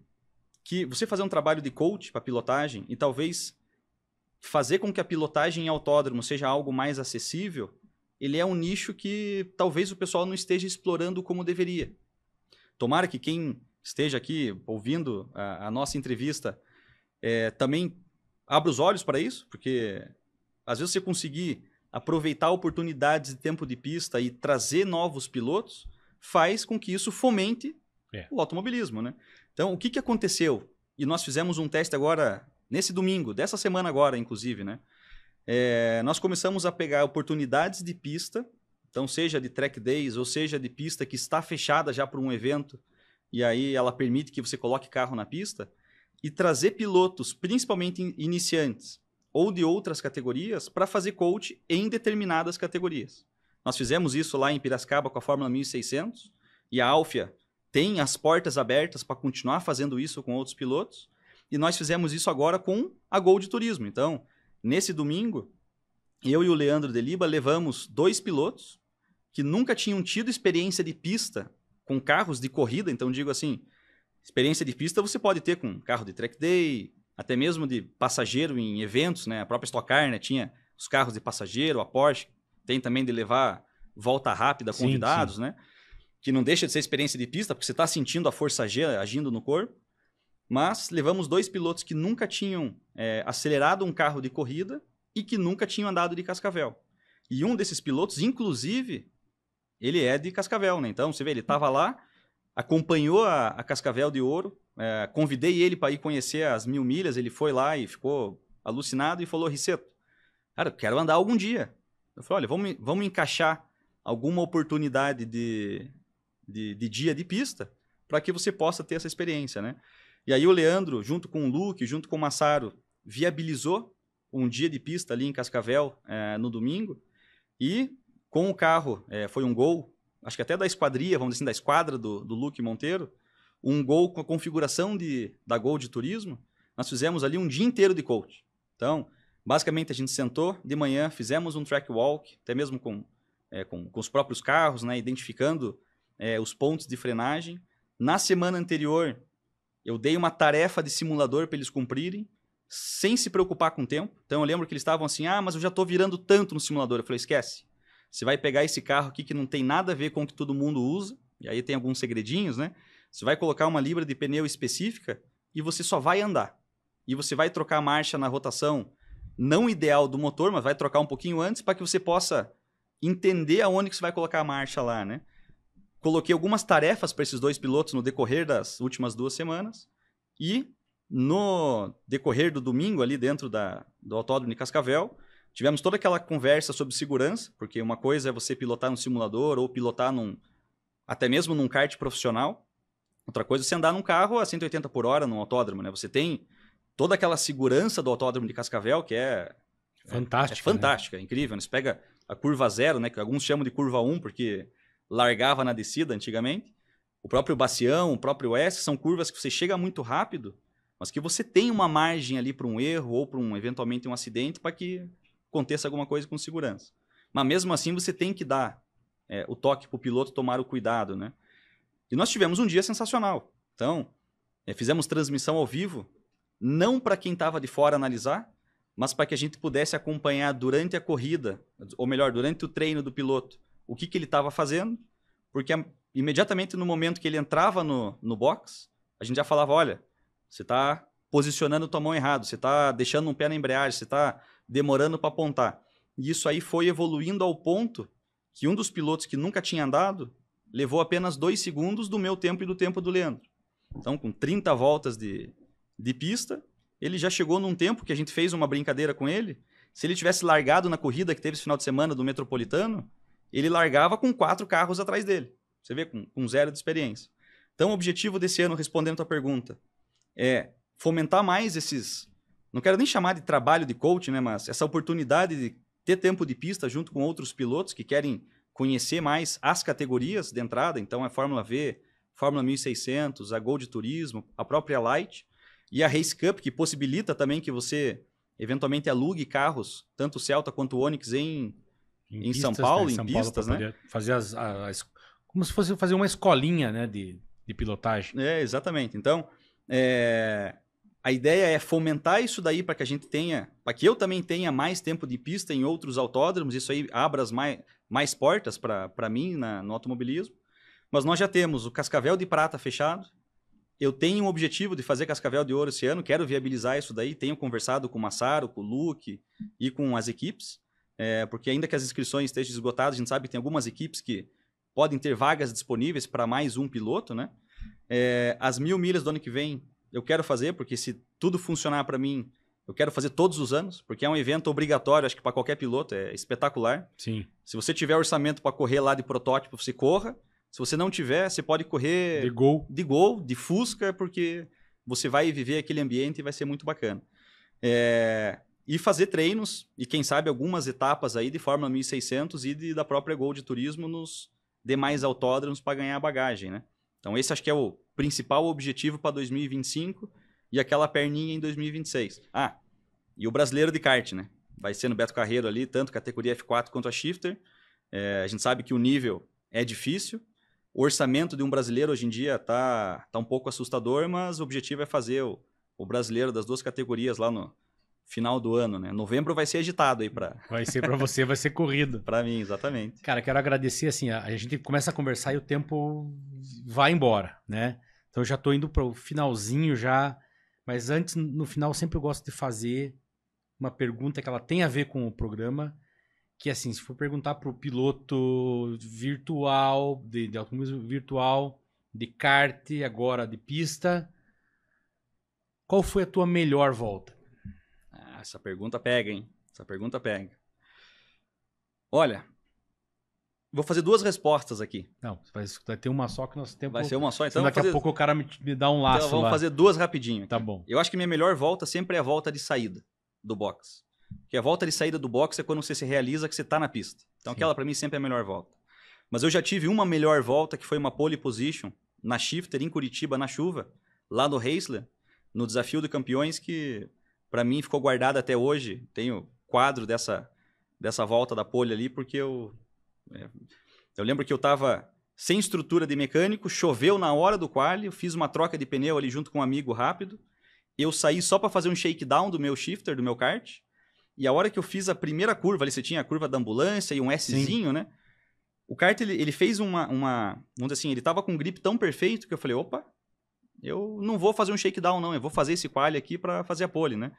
Que você fazer um trabalho de coach para pilotagem e talvez fazer com que a pilotagem em autódromo seja algo mais acessível, ele é um nicho que talvez o pessoal não esteja explorando como deveria. Tomara que quem esteja aqui ouvindo a nossa entrevista também abra os olhos para isso, porque às vezes você conseguir aproveitar oportunidades de tempo de pista e trazer novos pilotos faz com que isso fomente o automobilismo, né? Então, o que aconteceu? E nós fizemos um teste agora, nesse domingo, dessa semana agora, inclusive, né? Nós começamos a pegar oportunidades de pista, então seja de track days ou seja de pista que está fechada já para um evento, e aí ela permite que você coloque carro na pista, e trazer pilotos, principalmente iniciantes, ou de outras categorias, para fazer coach em determinadas categorias. Nós fizemos isso lá em Piracicaba com a Fórmula 1600, e a Alfia tem as portas abertas para continuar fazendo isso com outros pilotos, e nós fizemos isso agora com a Gol de Turismo. Então, nesse domingo, eu e o Leandro Deliba levamos 2 pilotos que nunca tinham tido experiência de pista com carros de corrida. Então, digo assim, Experiência de pista você pode ter com carro de track day, até mesmo de passageiro em eventos, né? A própria Stock Car, né? Tinha os carros de passageiro, a Porsche tem também de levar volta rápida a convidados, sim. Né? Que não deixa de ser experiência de pista, porque você está sentindo a força G agindo no corpo. Mas levamos 2 pilotos que nunca tinham acelerado um carro de corrida e que nunca tinham andado de Cascavel. E um desses pilotos, inclusive, ele é de Cascavel, né? Então, você vê, ele estava lá, acompanhou a Cascavel de Ouro, convidei ele para ir conhecer as 1000 milhas, ele foi lá e ficou alucinado e falou, Riceto, cara, eu quero andar algum dia. Eu falei, olha, vamos encaixar alguma oportunidade de dia de pista para que você possa ter essa experiência, né? E aí o Leandro, junto com o Luke, junto com o Massaro, viabilizou um dia de pista ali em Cascavel no domingo e com o carro, foi um Gol, acho que até da esquadria, vamos dizer assim, da esquadra do Luke Monteiro, um Gol com a configuração da Gol de turismo, nós fizemos ali um dia inteiro de coach. Então, basicamente a gente sentou de manhã, fizemos um track walk, até mesmo com os próprios carros, né, identificando os pontos de frenagem. Na semana anterior, eu dei uma tarefa de simulador para eles cumprirem, sem se preocupar com o tempo. Então eu lembro que eles estavam assim, mas eu já estou virando tanto no simulador. Eu falei, esquece. Você vai pegar esse carro aqui que não tem nada a ver com o que todo mundo usa, e aí tem alguns segredinhos, né? Você vai colocar uma libra de pneu específica e você só vai andar. E você vai trocar a marcha na rotação não ideal do motor, mas vai trocar um pouquinho antes para que você possa entender aonde que você vai colocar a marcha lá, né? Coloquei algumas tarefas para esses 2 pilotos no decorrer das últimas 2 semanas e no decorrer do domingo ali dentro do Autódromo de Cascavel, tivemos toda aquela conversa sobre segurança, porque uma coisa é você pilotar no simulador ou pilotar até mesmo num kart profissional, outra coisa é você andar num carro a 180 por hora no autódromo, né? Você tem toda aquela segurança do Autódromo de Cascavel, que fantástica, fantástica, né? É incrível. Você pega a curva 0, né, que alguns chamam de curva 1, porque largava na descida antigamente. O próprio Bacião, o próprio S, são curvas que você chega muito rápido, mas que você tem uma margem ali para um erro ou para eventualmente um acidente para que aconteça alguma coisa com segurança. Mas mesmo assim você tem que dar o toque para o piloto tomar o cuidado, né? E nós tivemos um dia sensacional. Então, fizemos transmissão ao vivo, não para quem estava de fora analisar, mas para que a gente pudesse acompanhar durante a corrida, ou melhor, durante o treino do piloto, o que ele estava fazendo, porque imediatamente no momento que ele entrava no box, a gente já falava, olha, você está posicionando tua mão errado, você está deixando um pé na embreagem, você está demorando para apontar. E isso aí foi evoluindo ao ponto que um dos pilotos que nunca tinha andado levou apenas 2 segundos do meu tempo e do tempo do Leandro. Então, com 30 voltas de pista, ele já chegou num tempo que a gente fez uma brincadeira com ele. Se ele tivesse largado na corrida que teve esse final de semana do Metropolitano, ele largava com 4 carros atrás dele. Você vê, com 0 de experiência. Então, o objetivo desse ano, respondendo a tua pergunta, é fomentar mais esses... Não quero nem chamar de trabalho de coach, né? Mas essa oportunidade de ter tempo de pista junto com outros pilotos que querem conhecer mais as categorias de entrada. Então, a Fórmula V, Fórmula 1600, a Gol de Turismo, a própria Light e a Race Cup, que possibilita também que você eventualmente alugue carros, tanto o Celta quanto o Onix em pistas, São Paulo, né? Em pistas, né? Fazer como se fosse fazer uma escolinha, né, de pilotagem. Exatamente. Então, a ideia é fomentar isso daí para que a gente tenha, para que eu também tenha mais tempo de pista em outros autódromos, isso aí abra mais portas para mim no automobilismo. Mas nós já temos o Cascavel de Prata fechado. Eu tenho um objetivo de fazer Cascavel de Ouro esse ano, quero viabilizar isso daí, tenho conversado com o Massaro, com o Luke e com as equipes, porque ainda que as inscrições estejam esgotadas, a gente sabe que tem algumas equipes que podem ter vagas disponíveis para mais um piloto, né? As 1000 milhas do ano que vem eu quero fazer, porque se tudo funcionar para mim, eu quero fazer todos os anos, porque é um evento obrigatório, acho que para qualquer piloto, é espetacular. Sim. Se você tiver orçamento para correr lá de protótipo, você corra. Se você não tiver, você pode correr de Gol, de Fusca, porque você vai viver aquele ambiente e vai ser muito bacana. E fazer treinos, e quem sabe algumas etapas aí de Fórmula 1600 e da própria Gol de Turismo nos demais autódromos para ganhar bagagem, né? Então esse acho que é o principal objetivo para 2025 e aquela perninha em 2026. E o brasileiro de kart, né? Vai ser no Beto Carreiro ali, tanto categoria F4 quanto a Shifter. A gente sabe que o nível é difícil. O orçamento de um brasileiro hoje em dia tá um pouco assustador, mas o objetivo é fazer o brasileiro das 2 categorias lá no final do ano, né? Novembro vai ser agitado aí para... Vai ser para você, vai ser corrido. Para mim, exatamente. Cara, quero agradecer, assim, a gente começa a conversar e o tempo vai embora, né? Então eu já tô indo pro finalzinho já, mas antes, no final, sempre eu gosto de fazer uma pergunta que ela tem a ver com o programa, que assim, se for perguntar pro piloto virtual, de automobilismo virtual, de kart, agora de pista, qual foi a tua melhor volta? Essa pergunta pega, hein? Essa pergunta pega. Olha, vou fazer 2 respostas aqui. Não, vai ter uma só que nós temos. Vai ser uma só, então. Daqui a pouco o cara me dá um laço. Então vamos fazer 2 rapidinho. Tá bom. Eu acho que minha melhor volta sempre é a volta de saída do box. Porque a volta de saída do box é quando você se realiza que você tá na pista. Então aquela para mim sempre é a melhor volta. Mas eu já tive uma melhor volta que foi uma pole position na Shifter em Curitiba na chuva, lá no Heisler, no Desafio de Campeões, que para mim ficou guardado até hoje. Tenho quadro dessa volta da pole ali, porque eu lembro que eu tava sem estrutura de mecânico, choveu na hora do quali, eu fiz uma troca de pneu ali junto com um amigo rápido, eu saí só para fazer um shakedown do meu shifter, do meu kart, e a hora que eu fiz a primeira curva, ali você tinha a curva da ambulância e um Szinho, né? O kart, ele fez vamos dizer assim, ele tava com um grip tão perfeito que eu falei, opa, eu não vou fazer um shakedown não, eu vou fazer esse quali aqui para fazer a pole, né?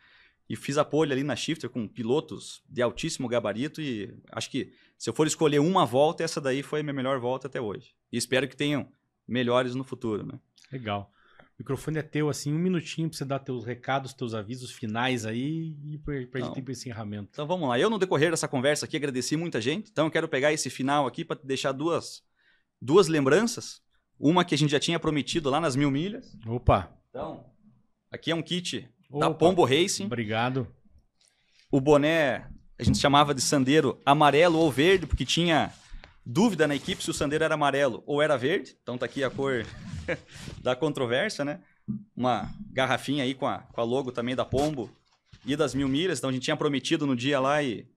E fiz a pole ali na Shifter com pilotos de altíssimo gabarito e acho que se eu for escolher uma volta, essa daí foi a minha melhor volta até hoje. E espero que tenham melhores no futuro, né? Legal. O microfone é teu, assim, 1 minutinho para você dar teus recados, teus avisos finais aí e pra gente ir pro encerramento. Então vamos lá. Eu, no decorrer dessa conversa aqui, agradeci muita gente. Então eu quero pegar esse final aqui para deixar duas lembranças. Uma que a gente já tinha prometido lá nas 1000 milhas. Opa! Então, aqui é um kit da Pombo Racing. Obrigado. O boné a gente chamava de sandeiro amarelo ou verde, porque tinha dúvida na equipe se o sandeiro era amarelo ou era verde. Então tá aqui a cor da controvérsia, né? Uma garrafinha aí com a logo também da Pombo e das 1000 milhas. Então a gente tinha prometido no dia lá e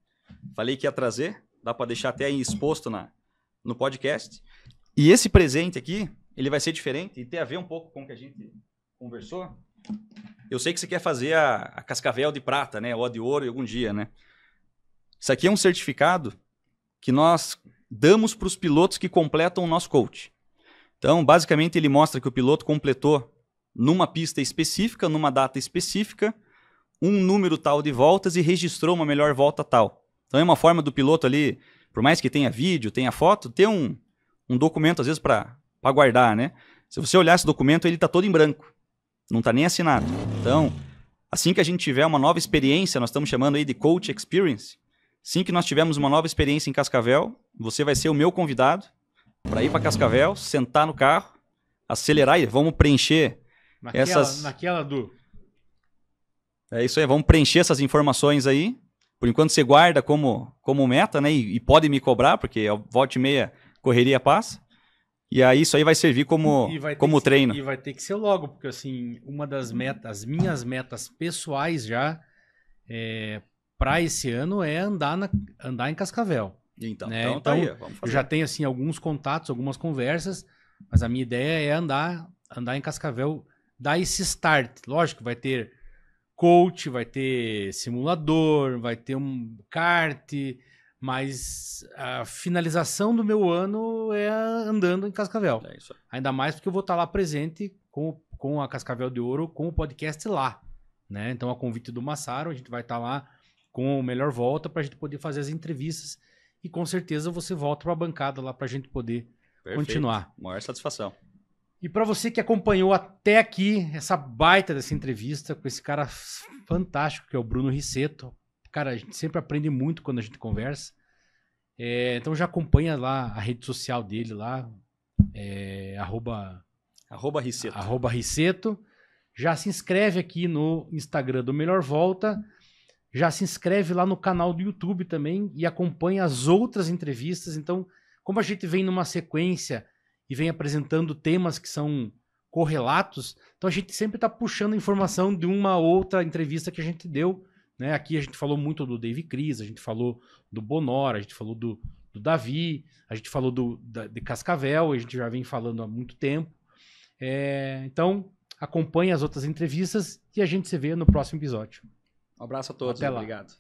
falei que ia trazer. Dá para deixar até aí exposto no podcast. E esse presente aqui, ele vai ser diferente e tem a ver um pouco com o que a gente conversou. Eu sei que você quer fazer a Cascavel de prata, né? Ou a de ouro algum dia, né? Isso aqui é um certificado que nós damos para os pilotos que completam o nosso coach. Então, basicamente, ele mostra que o piloto completou numa pista específica, numa data específica, um número tal de voltas e registrou uma melhor volta tal. Então, é uma forma do piloto ali, por mais que tenha vídeo, tenha foto, ter um documento, às vezes, para guardar, né? Se você olhar esse documento, ele está todo em branco. Não está nem assinado. Então, assim que a gente tiver uma nova experiência, nós estamos chamando aí de Coach Experience, assim que nós tivermos uma nova experiência em Cascavel, você vai ser o meu convidado para ir para Cascavel, sentar no carro, acelerar e vamos preencher naquela do... É isso aí, vamos preencher essas informações aí. Por enquanto você guarda como meta, né? E pode me cobrar, porque volta e meia correria passa. E aí isso aí vai servir como treino. E vai ter que ser logo, porque assim, uma das metas, as minhas metas pessoais já para esse ano é andar em Cascavel. Então, né? então tá aí, vamos fazer. Eu já tenho assim alguns contatos, algumas conversas, mas a minha ideia é andar em Cascavel, dar esse start. Lógico, vai ter coach, vai ter simulador, vai ter um kart, mas a finalização do meu ano é andando em Cascavel. É isso aí. Ainda mais porque eu vou estar lá presente com a Cascavel de Ouro, com o podcast lá. Né? Então, a convite do Massaro, a gente vai estar lá com o Melhor Volta para a gente poder fazer as entrevistas. E com certeza você volta para a bancada lá para a gente poder continuar. Maior satisfação. E para você que acompanhou até aqui essa baita dessa entrevista com esse cara fantástico que é o Bruno Rissetto. Cara, a gente sempre aprende muito quando a gente conversa. Então já acompanha lá a rede social dele lá, @Rissetto. @Rissetto. Já se inscreve aqui no Instagram do Melhor Volta. Já se inscreve lá no canal do YouTube também e acompanha as outras entrevistas. Então, como a gente vem numa sequência e vem apresentando temas que são correlatos, então a gente sempre está puxando informação de uma outra entrevista que a gente deu. Né? Aqui a gente falou muito do Dave Cris, a gente falou do Bonora, a gente falou do do Davi, a gente falou de Cascavel, a gente já vem falando há muito tempo. Então, acompanhe as outras entrevistas e a gente se vê no próximo episódio. Um abraço a todos. Até lá. Obrigado.